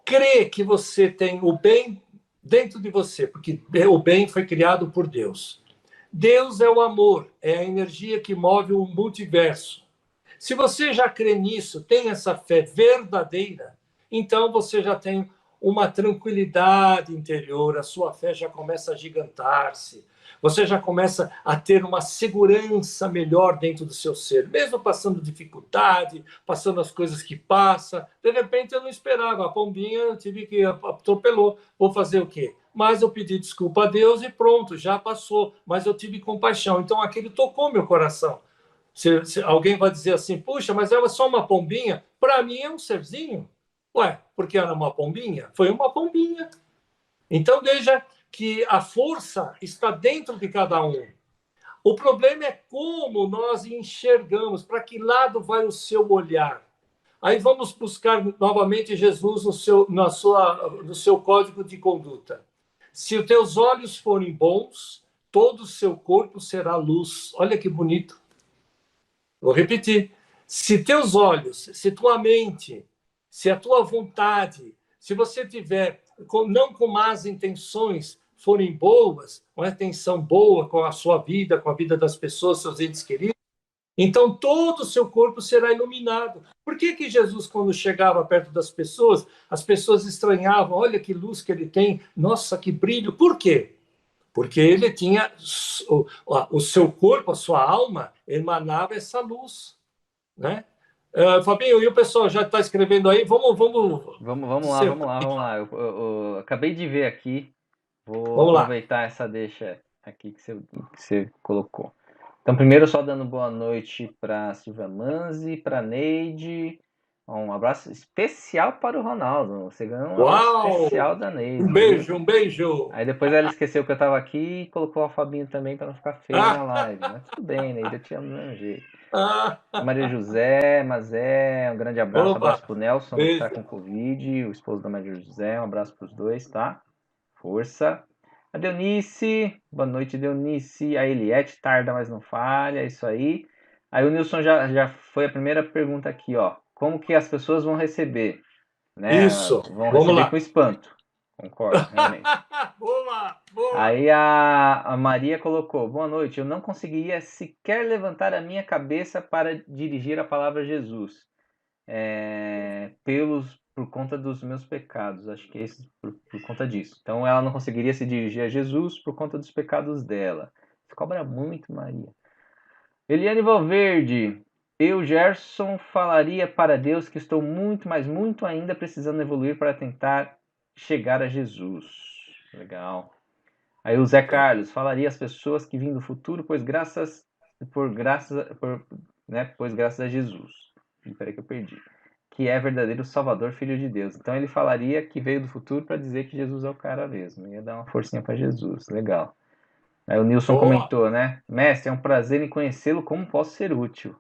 crê que você tem o bem dentro de você, porque o bem foi criado por Deus. Deus é o amor, é a energia que move o multiverso. Se você já crê nisso, tem essa fé verdadeira, então você já tem uma tranquilidade interior, a sua fé já começa a gigantar-se, você já começa a ter uma segurança melhor dentro do seu ser, mesmo passando dificuldade, passando as coisas que passa. De repente eu não esperava, a pombinha eu tive que atropelou, vou fazer o quê? Mas eu pedi desculpa a Deus e pronto, já passou, mas eu tive compaixão, então aquilo tocou meu coração. Se alguém vai dizer assim, puxa, mas ela é só uma pombinha, para mim é um serzinho. Ué, porque era uma pombinha? Foi uma pombinha. Então veja que a força está dentro de cada um. O problema é como nós enxergamos, para que lado vai o seu olhar. Aí vamos buscar novamente Jesus no seu código de conduta. Se os teus olhos forem bons, todo o seu corpo será luz. Olha que bonito. Vou repetir. Se teus olhos, se tua mente, se a tua vontade, se você tiver não com más intenções, forem boas, uma intenção boa com a sua vida, com a vida das pessoas, seus entes queridos, então todo o seu corpo será iluminado. Por que que Jesus, quando chegava perto das pessoas, as pessoas estranhavam, olha que luz que ele tem, nossa, que brilho. Por quê? Porque ele tinha, o seu corpo, a sua alma, emanava essa luz, né? Fabinho, e o pessoal já está escrevendo aí? Vamos lá. Eu acabei de ver aqui. Vou Vamos lá. aproveitar essa deixa aqui que você colocou. Então, primeiro, só dando boa noite para Silvia Manzi, para Neide. Um abraço especial para o Ronaldo. Você ganhou um abraço especial da Neide. Um beijo, um beijo. Aí depois ela esqueceu que eu estava aqui e colocou o Fabinho também para não ficar feio na live. Mas tudo bem, Neide, eu te amo do mesmo jeito. Maria José, Mazé, um grande abraço. Abraço pro Nelson, que está com Covid, o esposo da Maria José. Um abraço para os dois, tá? Força. A Deunice, boa noite, Deunice. A Eliette, tarda, mas não falha, é isso aí. Aí o Nilson já foi a primeira pergunta aqui, ó. Como que as pessoas vão receber? Né? Isso, vão receber com espanto. Concordo, realmente. Boa. Aí a Maria colocou, boa noite, eu não conseguiria sequer levantar a minha cabeça para dirigir a palavra Jesus. Por conta dos meus pecados, acho que é por conta disso. Então ela não conseguiria se dirigir a Jesus por conta dos pecados dela. Você cobra muito, Maria. Eliane Valverde, eu, Gerson, falaria para Deus que estou muito, mas muito ainda precisando evoluir para tentar chegar a Jesus. Legal. Aí o Zé Carlos, falaria às pessoas que vêm do futuro, pois graças a Jesus. Peraí que eu perdi. Que é verdadeiro Salvador, Filho de Deus. Então ele falaria que veio do futuro para dizer que Jesus é o cara mesmo. Ia dar uma forcinha para Jesus. Legal. Aí o Nilson comentou, né? Mestre, é um prazer em conhecê-lo. Como posso ser útil?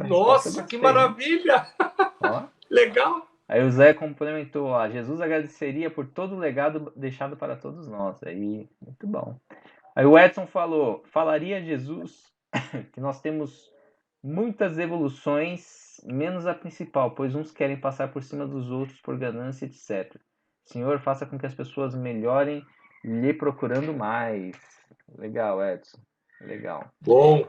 Nossa, que maravilha! Ó. Legal! Aí o Zé complementou, ó, Jesus agradeceria por todo o legado deixado para todos nós. Aí, muito bom. Aí o Edson falou, falaria Jesus que nós temos muitas evoluções, menos a principal, pois uns querem passar por cima dos outros por ganância, etc. Senhor, faça com que as pessoas melhorem lhe procurando mais. Legal, Edson. Legal. Bom.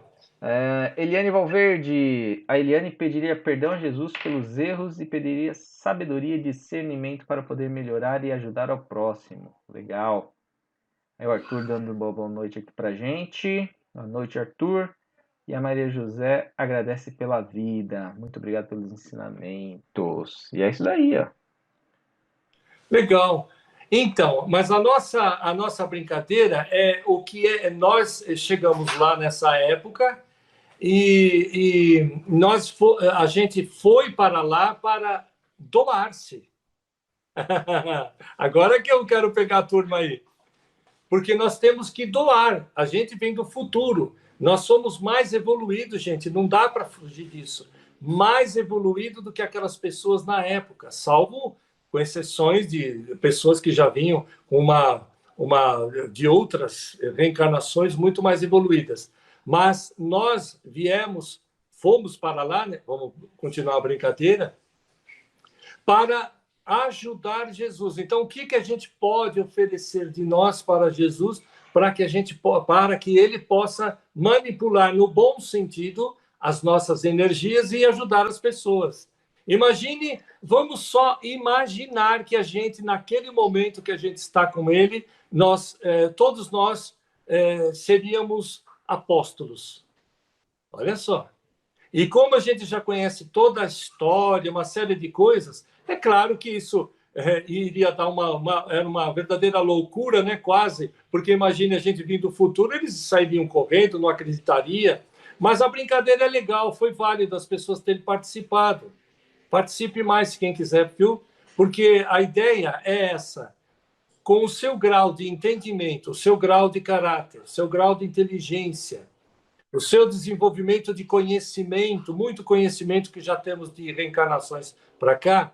Eliane Valverde. A Eliane pediria perdão a Jesus pelos erros e pediria sabedoria e discernimento para poder melhorar e ajudar ao próximo. Legal. Aí o Arthur dando boa noite aqui pra gente. Boa noite, Arthur. E a Maria José agradece pela vida. Muito obrigado pelos ensinamentos. E é isso daí, ó. Legal. Então, mas a nossa brincadeira é o que é. Nós chegamos lá nessa época e a gente foi para lá para doar-se. Agora que eu quero pegar a turma aí. Porque nós temos que doar. A gente vem do futuro. Nós somos mais evoluídos, gente. Não dá para fugir disso. Mais evoluído do que aquelas pessoas na época, salvo com exceções de pessoas que já vinham com de outras reencarnações muito mais evoluídas. Mas nós fomos para lá, né? Vamos continuar a brincadeira, para ajudar Jesus. Então, o que a gente pode oferecer de nós para Jesus para que ele possa manipular no bom sentido as nossas energias e ajudar as pessoas? Vamos só imaginar que a gente, naquele momento que a gente está com ele, todos nós seríamos apóstolos. Olha só. E como a gente já conhece toda a história, uma série de coisas, é claro que isso iria dar era uma verdadeira loucura, né? Quase, porque imagine a gente vindo do futuro, eles sairiam correndo, não acreditaria. Mas a brincadeira é legal, foi válido as pessoas terem participado. Participe mais, quem quiser, viu? Porque a ideia é essa. Com o seu grau de entendimento, o seu grau de caráter, o seu grau de inteligência, o seu desenvolvimento de conhecimento, muito conhecimento que já temos de reencarnações para cá,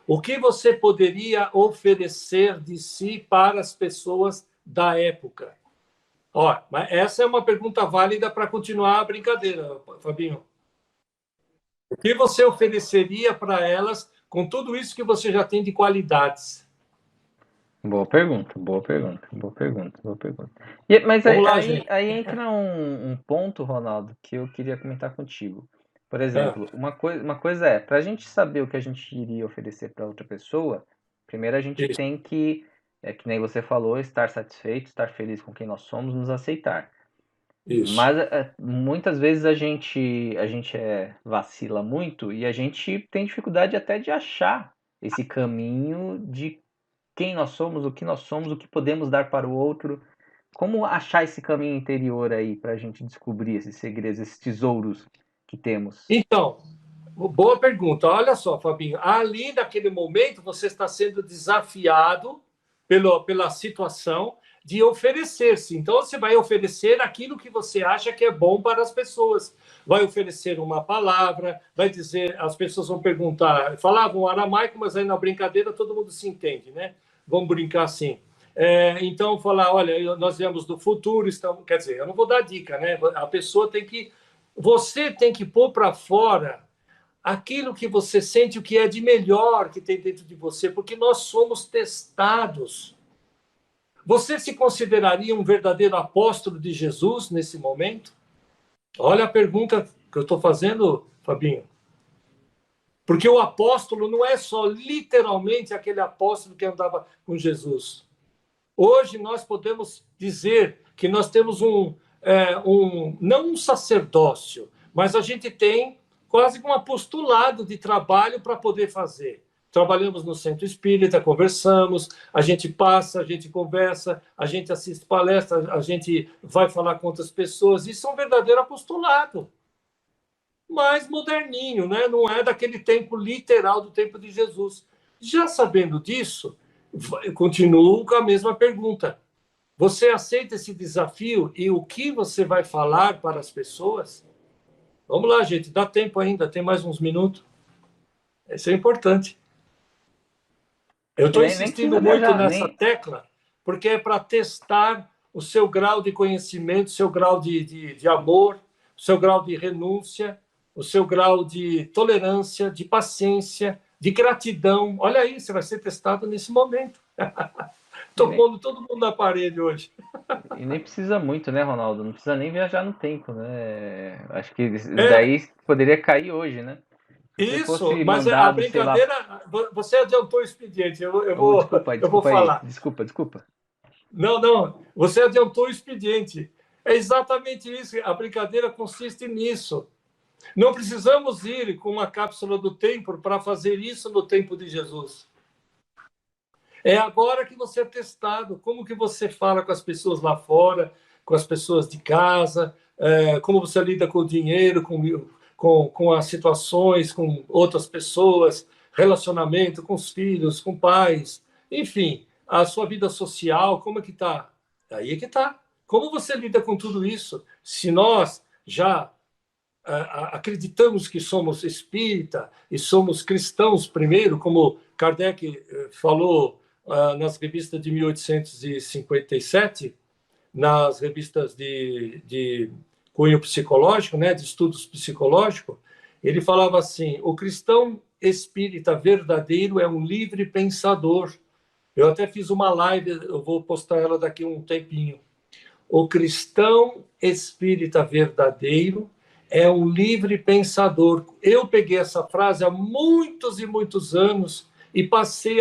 o que você poderia oferecer de si para as pessoas da época? Ó, mas essa é uma pergunta válida para continuar a brincadeira, Fabinho. O que você ofereceria para elas com tudo isso que você já tem de qualidades? Boa pergunta, boa pergunta, boa pergunta, boa pergunta. Mas Vamos aí, lá, aí, gente. aí entra um ponto, Ronaldo, que eu queria comentar contigo. Por Ah, exemplo, uma coisa é, para a gente saber o que a gente iria oferecer para outra pessoa, primeiro a gente isso, tem que nem você falou, estar satisfeito, estar feliz com quem nós somos, nos aceitar. isso. Mas muitas vezes a gente vacila muito e a gente tem dificuldade até de achar esse caminho de quem nós somos, o que podemos dar para o outro. Como achar esse caminho interior aí para a gente descobrir esses segredos, esses tesouros que temos? Então, boa pergunta. Olha só, Fabinho. Ali, naquele momento, você está sendo desafiado pela situação de oferecer-se. Então, você vai oferecer aquilo que você acha que é bom para as pessoas. Vai oferecer uma palavra, vai dizer, as pessoas vão perguntar, falavam aramaico, mas aí na brincadeira todo mundo se entende, né? Vamos brincar assim. Então, falar, olha, nós viemos do futuro, estamos, quer dizer, eu não vou dar dica, né? A pessoa tem que, você tem que pôr para fora aquilo que você sente, o que é de melhor que tem dentro de você, porque nós somos testados. Você se consideraria um verdadeiro apóstolo de Jesus nesse momento? Olha a pergunta que eu estou fazendo, Fabinho. Porque o apóstolo não é só literalmente aquele apóstolo que andava com Jesus. Hoje nós podemos dizer que nós temos não um sacerdócio, mas a gente tem quase um apostolado de trabalho para poder fazer. Trabalhamos no centro espírita, conversamos, a gente passa, a gente conversa, a gente assiste palestras, a gente vai falar com outras pessoas. Isso é um verdadeiro apostolado, mas moderninho, né? Não é daquele tempo literal do tempo de Jesus. Já sabendo disso, continuo com a mesma pergunta. Você aceita esse desafio e o que você vai falar para as pessoas? Vamos lá, gente, dá tempo ainda, tem mais uns minutos. Isso é importante. Eu E estou nem insistindo precisa muito viajar, nessa nem. tecla, porque é para testar o seu grau de conhecimento, o seu grau de amor, o seu grau de renúncia, o seu grau de tolerância, de paciência, de gratidão. Olha aí, você vai ser testado nesse momento. E Estou nem, pondo todo mundo na parede hoje. e nem precisa muito, né, Ronaldo? Não precisa nem viajar no tempo, né? Acho que isso É, daí poderia cair hoje, né? Se você isso, fosse mas a mandado, sei lá. brincadeira, você adiantou o expediente, Oh, desculpa, eu vou desculpa aí. falar. Desculpa, desculpa. Não, não, você adiantou o expediente. É exatamente isso, a brincadeira consiste nisso. Não precisamos ir com uma cápsula do tempo para fazer isso no tempo de Jesus. É agora que você é testado. Como que você fala com as pessoas lá fora, com as pessoas de casa, como você lida com o dinheiro, com as situações, com outras pessoas, relacionamento com os filhos, com pais, enfim, a sua vida social, como é que está? Aí é que está. Como você lida com tudo isso? Se nós já acreditamos que somos espírita e somos cristãos primeiro, como Kardec falou nas revistas de 1857, nas revistas de cunho psicológico, né, de estudos psicológicos, ele falava assim: o cristão espírita verdadeiro é um livre pensador. Eu até fiz uma live, eu vou postar ela daqui a um tempinho. O cristão espírita verdadeiro é um livre pensador. Eu peguei essa frase há muitos e muitos anos e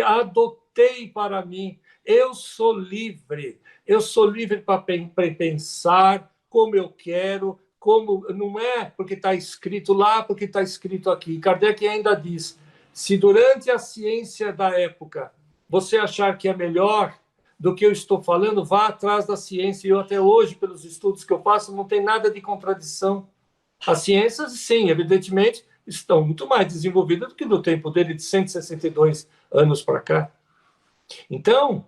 adotei para mim. Eu sou livre. Eu sou livre para pensar como eu quero, como não é porque está escrito lá, porque está escrito aqui. Kardec ainda diz: se durante a ciência da época você achar que é melhor do que eu estou falando, vá atrás da ciência. E eu, até hoje, pelos estudos que eu faço, não tem nada de contradição. As ciências, sim, evidentemente, estão muito mais desenvolvidas do que no tempo dele, de 162 anos para cá. Então,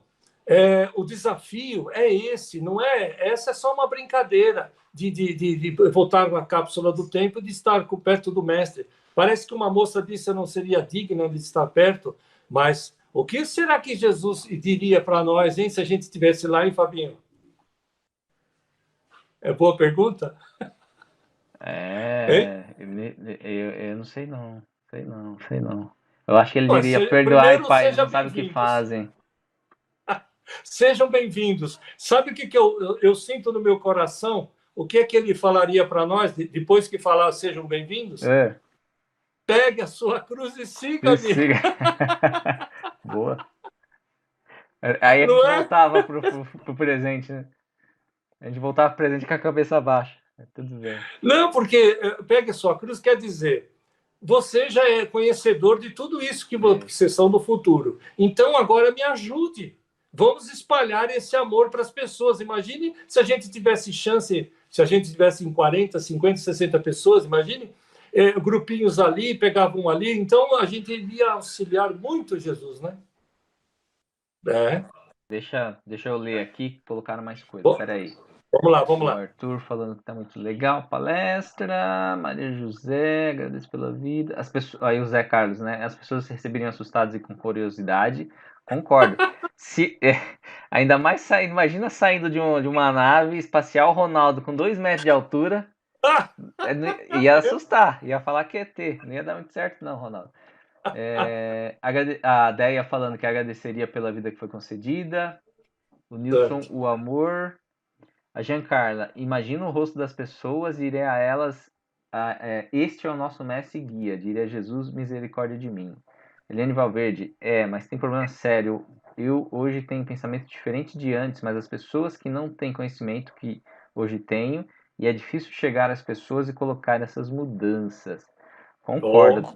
o desafio é esse, não é? Essa é só uma brincadeira de voltar na cápsula do tempo e de estar perto do mestre. Parece que uma moça disse eu não seria digna de estar perto, mas o que será que Jesus diria para nós, hein, se a gente estivesse lá, hein, Fabinho? É boa pergunta? Hein? Eu não sei não. Sei não, sei não. Eu acho que ele Pô, diria perdoai, primeiro, pai, eles seja não sabem o que bem-vindos. fazem. Sejam bem-vindos. Sabe o que, eu sinto no meu coração? O que é que ele falaria para nós depois que falar sejam bem-vindos? É, Pegue a sua cruz e siga-me. siga. Boa. Aí a gente Não é? voltava pro presente, né? A gente voltava pro presente com a cabeça baixa. Tudo bem. Não, porque pegue a sua cruz quer dizer, você já é conhecedor de tudo isso que vocês são no futuro. Então agora me ajude. Vamos espalhar esse amor para as pessoas. Imagine se a gente tivesse chance, se a gente tivesse em 40, 50, 60 pessoas, imagine grupinhos ali, pegavam um ali. Então a gente iria auxiliar muito Jesus, né? É. Deixa eu ler aqui, colocaram mais coisas. Bom, Peraí. vamos lá, vamos O lá. Arthur falando que tá muito legal a palestra. Maria José, agradeço pela vida. As pessoas, aí o Zé Carlos, né? As pessoas receberiam assustadas e com curiosidade. Concordo. Ainda mais saindo, imagina saindo de uma nave espacial, Ronaldo com 2 metros de altura. Ia assustar, ia falar que é ET. Não ia dar muito certo, não, Ronaldo. A Deia falando que agradeceria pela vida que foi concedida. O Nilson, o amor. A Giancarla, imagina o rosto das pessoas e irei a elas. Este é o nosso mestre e guia, diria Jesus, misericórdia de mim. Eliane Valverde, mas tem problema sério. Eu hoje tenho pensamento diferente de antes, mas as pessoas que não têm conhecimento que hoje tenho, e é difícil chegar às pessoas e colocar essas mudanças. Concordo.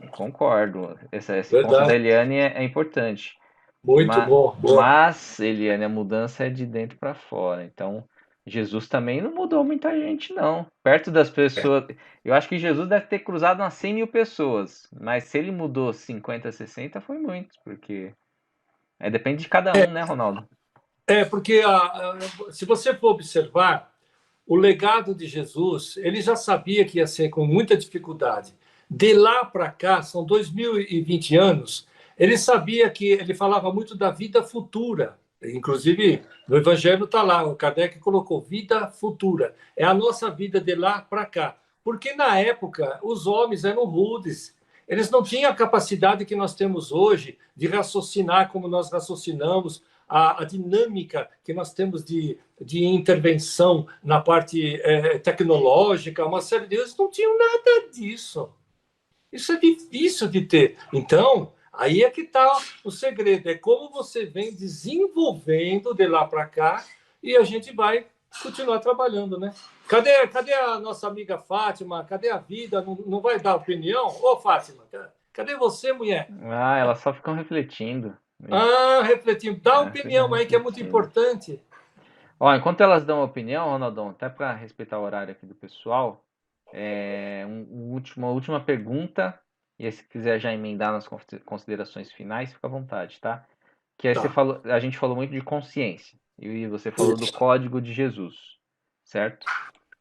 Esse ponto da Eliane é importante. Muito bom. Mas, Eliane, a mudança é de dentro para fora. Então, Jesus também não mudou muita gente, não. Perto das pessoas. Eu acho que Jesus deve ter cruzado umas 100 mil pessoas. Mas se ele mudou 50, 60, foi muito. Porque depende de cada um, né, Ronaldo? Porque se você for observar, o legado de Jesus, ele já sabia que ia ser com muita dificuldade. De lá para cá, são 2020 anos, ele sabia que ele falava muito da vida futura. Inclusive, no Evangelho está lá, o Kardec colocou vida futura. É a nossa vida de lá para cá. Porque na época, os homens eram rudes. Eles não tinham a capacidade que nós temos hoje de raciocinar como nós raciocinamos, a dinâmica que nós temos de intervenção na parte tecnológica, uma série de eles não tinham nada disso. Isso é difícil de ter. Então, aí é que está o segredo. É como você vem desenvolvendo de lá para cá e a gente vai continuar trabalhando, né? Cadê a nossa amiga Fátima? Cadê a vida? Não vai dar opinião? Ô, Fátima, cadê você, mulher? Elas só ficam refletindo. Refletindo. Dá opinião aí, que é muito importante. Enquanto elas dão opinião, Ronaldão, até para respeitar o horário aqui do pessoal, uma última pergunta, e aí, se quiser já emendar nas considerações finais, fica à vontade, tá? Que aí a gente falou muito de consciência, e você falou do código de Jesus, certo?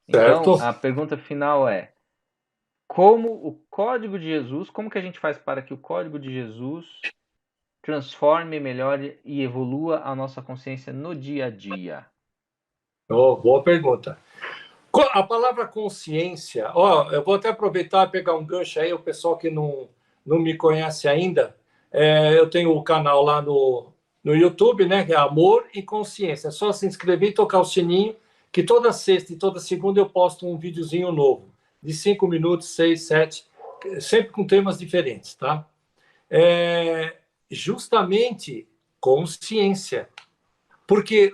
Então, a pergunta final é: como que a gente faz para que o código de Jesus transforme, melhore e evolua a nossa consciência no dia a dia? Boa pergunta. A palavra consciência, eu vou até aproveitar e pegar um gancho aí, o pessoal que não me conhece ainda, eu tenho o canal lá no YouTube, né, que é Amor e Consciência. É só se inscrever e tocar o sininho, que toda sexta e toda segunda eu posto um videozinho novo, de 5 minutos, 6, 7, sempre com temas diferentes, tá? Justamente consciência. Porque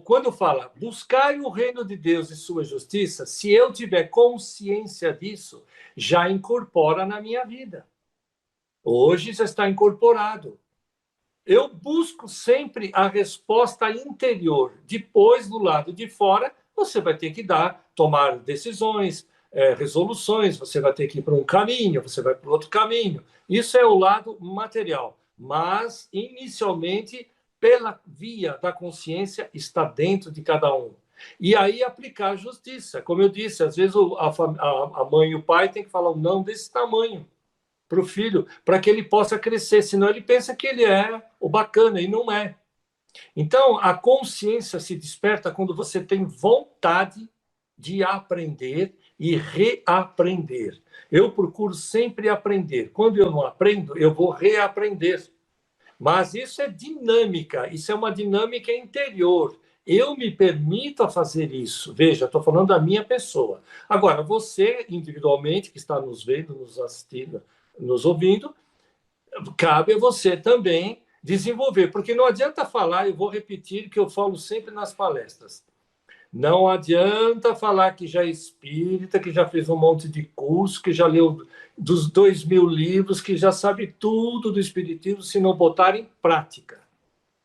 quando fala buscar o reino de Deus e sua justiça, se eu tiver consciência disso, já incorpora na minha vida. Hoje já está incorporado. Eu busco sempre a resposta interior. Depois, do lado de fora, você vai ter que tomar decisões, resoluções, você vai ter que ir para um caminho, você vai para outro caminho. Isso é o lado material. Mas, inicialmente, pela via da consciência, está dentro de cada um. E aí aplicar a justiça. Como eu disse, às vezes a mãe e o pai têm que falar um não desse tamanho para o filho, para que ele possa crescer, senão ele pensa que ele é o bacana, e não é. Então, a consciência se desperta quando você tem vontade de aprender e reaprender. Eu procuro sempre aprender. Quando eu não aprendo, eu vou reaprender. Mas isso é dinâmica, isso é uma dinâmica interior. Eu me permito a fazer isso. Veja, estou falando da minha pessoa. Agora, você, individualmente, que está nos vendo, nos assistindo, nos ouvindo, cabe a você também desenvolver. Porque não adianta falar, eu vou repetir que eu falo sempre nas palestras. Não adianta falar que já é espírita, que já fez um monte de curso, que já leu dos 2.000 livros, que já sabe tudo do espiritismo, se não botar em prática.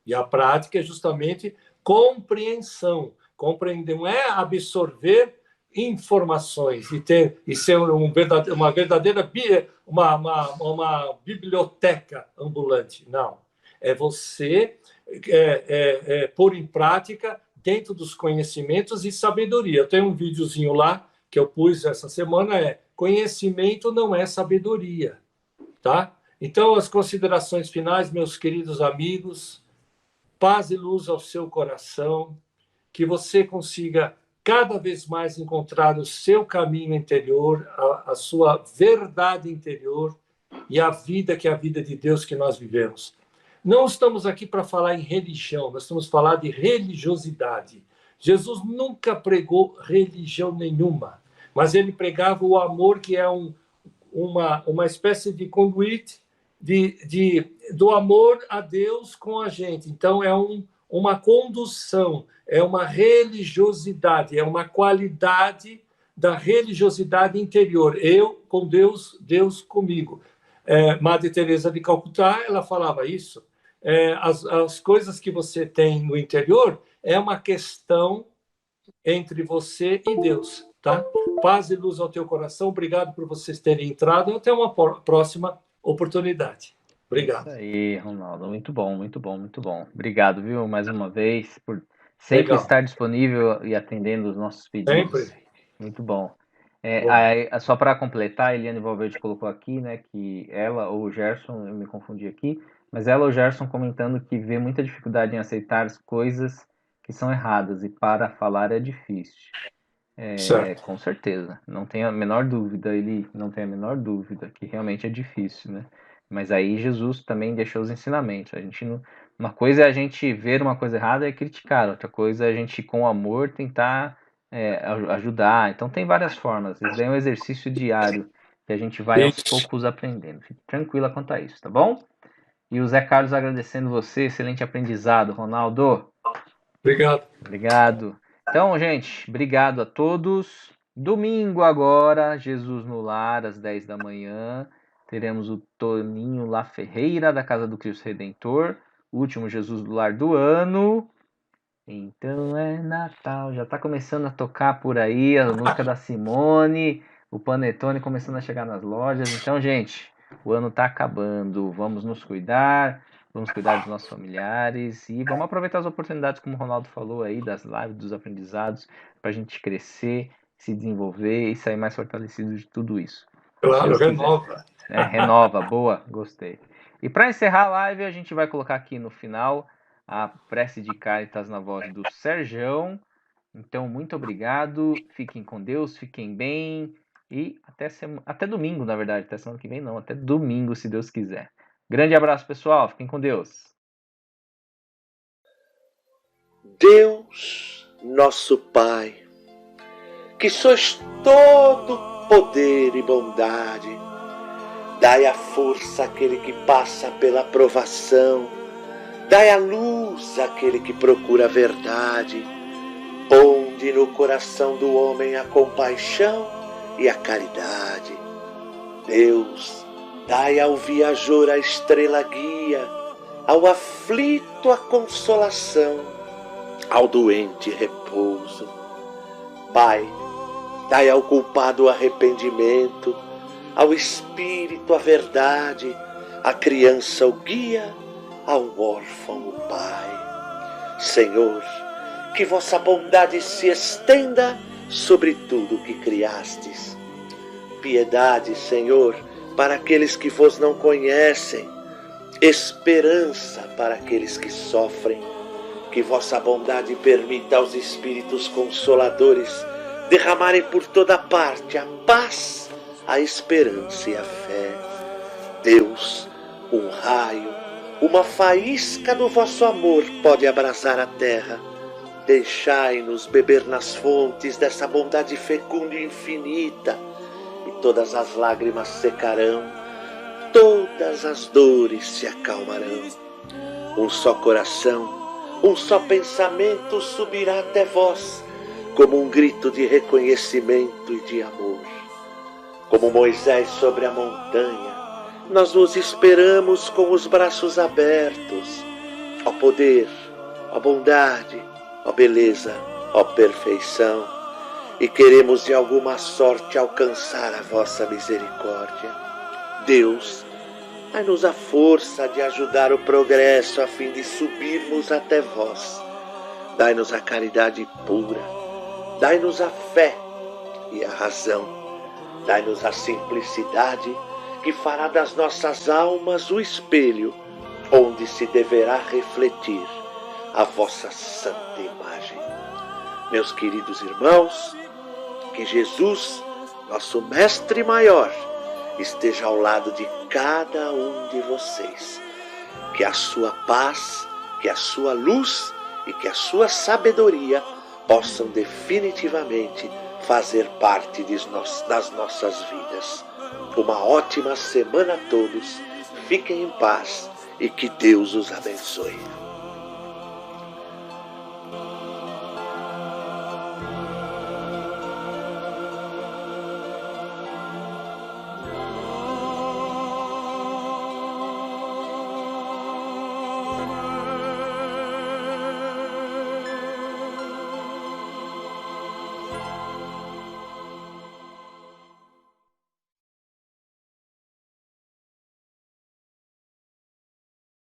E a prática é justamente compreensão. Compreender não é absorver informações e ser uma verdadeira uma biblioteca ambulante. Não. É você pôr em prática dentro dos conhecimentos e sabedoria. Eu tenho um videozinho lá que eu pus essa semana, conhecimento não é sabedoria. Tá? Então, as considerações finais, meus queridos amigos, paz e luz ao seu coração, que você consiga cada vez mais encontrar o seu caminho interior, a sua verdade interior e a vida que é a vida de Deus que nós vivemos. Não estamos aqui para falar em religião, nós estamos falando de religiosidade. Jesus nunca pregou religião nenhuma, mas ele pregava o amor, que é uma espécie de conduíte do amor a Deus com a gente. Então, é uma condução, é uma religiosidade, é uma qualidade da religiosidade interior. Eu com Deus, Deus comigo. Madre Teresa de Calcutá, ela falava isso. As coisas que você tem no interior é uma questão entre você e Deus, tá? Paz e luz ao teu coração. Obrigado por vocês terem entrado. Até uma próxima oportunidade. Obrigado. Isso aí, Ronaldo. Muito bom, muito bom, muito bom. Obrigado, viu, mais uma vez, por sempre estar disponível e atendendo os nossos pedidos. Sempre. Muito bom. Só para completar, a Eliane Valverde colocou aqui, né, que ela ou o Gerson, eu me confundi aqui, mas ela ou o Gerson comentando que vê muita dificuldade em aceitar as coisas que são erradas e para falar é difícil. Com certeza, não tem a menor dúvida, ele não tem a menor dúvida que realmente é difícil, né? Mas aí Jesus também deixou os ensinamentos. A gente não, uma coisa é a gente ver uma coisa errada e criticar, outra coisa é a gente com amor tentar ajudar. Então tem várias formas. Isso é um exercício diário que a gente vai aos poucos aprendendo. Fique tranquila quanto a isso, tá bom? E o Zé Carlos agradecendo você, excelente aprendizado, Ronaldo. Obrigado. Obrigado. Então, gente, obrigado a todos. Domingo agora, Jesus no Lar, às 10 da manhã. Teremos o Toninho La Ferreira, da Casa do Cristo Redentor. O último Jesus do Lar do ano. Então é Natal. Já está começando a tocar por aí a música da Simone. O Panetone começando a chegar nas lojas. Então, gente, o ano está acabando. Vamos nos cuidar. Vamos cuidar dos nossos familiares e vamos aproveitar as oportunidades, como o Ronaldo falou aí, das lives, dos aprendizados, para a gente crescer, se desenvolver e sair mais fortalecido de tudo isso. Claro, renova. Renova, boa, gostei. E para encerrar a live, a gente vai colocar aqui no final a prece de Caritas na voz do Serjão. Então, muito obrigado, fiquem com Deus, fiquem bem e até domingo, na verdade, até semana que vem não, até domingo, se Deus quiser. Grande abraço, pessoal. Fiquem com Deus. Deus, nosso Pai, que sois todo poder e bondade, dai a força àquele que passa pela provação, dai a luz àquele que procura a verdade, ponde no coração do homem a compaixão e a caridade. Deus, dai ao viajor a estrela guia, ao aflito a consolação, ao doente repouso. Pai, dai ao culpado o arrependimento, ao espírito a verdade, à criança o guia, ao órfão o Pai. Senhor, que vossa bondade se estenda sobre tudo o que criastes. Piedade, Senhor, para aqueles que vos não conhecem, esperança para aqueles que sofrem. Que vossa bondade permita aos Espíritos Consoladores derramarem por toda parte a paz, a esperança e a fé. Deus, um raio, uma faísca do vosso amor pode abrasar a terra. Deixai-nos beber nas fontes dessa bondade fecunda e infinita, e todas as lágrimas secarão, todas as dores se acalmarão. Um só coração, um só pensamento subirá até vós, como um grito de reconhecimento e de amor. Como Moisés sobre a montanha, nós nos esperamos com os braços abertos. Ó poder, ó bondade, ó beleza, ó perfeição, e queremos de alguma sorte alcançar a vossa misericórdia. Deus, dai-nos a força de ajudar o progresso a fim de subirmos até vós. Dai-nos a caridade pura, dai-nos a fé e a razão, dai-nos a simplicidade que fará das nossas almas o espelho onde se deverá refletir a vossa santa imagem. Meus queridos irmãos, que Jesus, nosso Mestre Maior, esteja ao lado de cada um de vocês. Que a sua paz, que a sua luz e que a sua sabedoria possam definitivamente fazer parte das nossas vidas. Uma ótima semana a todos, fiquem em paz e que Deus os abençoe.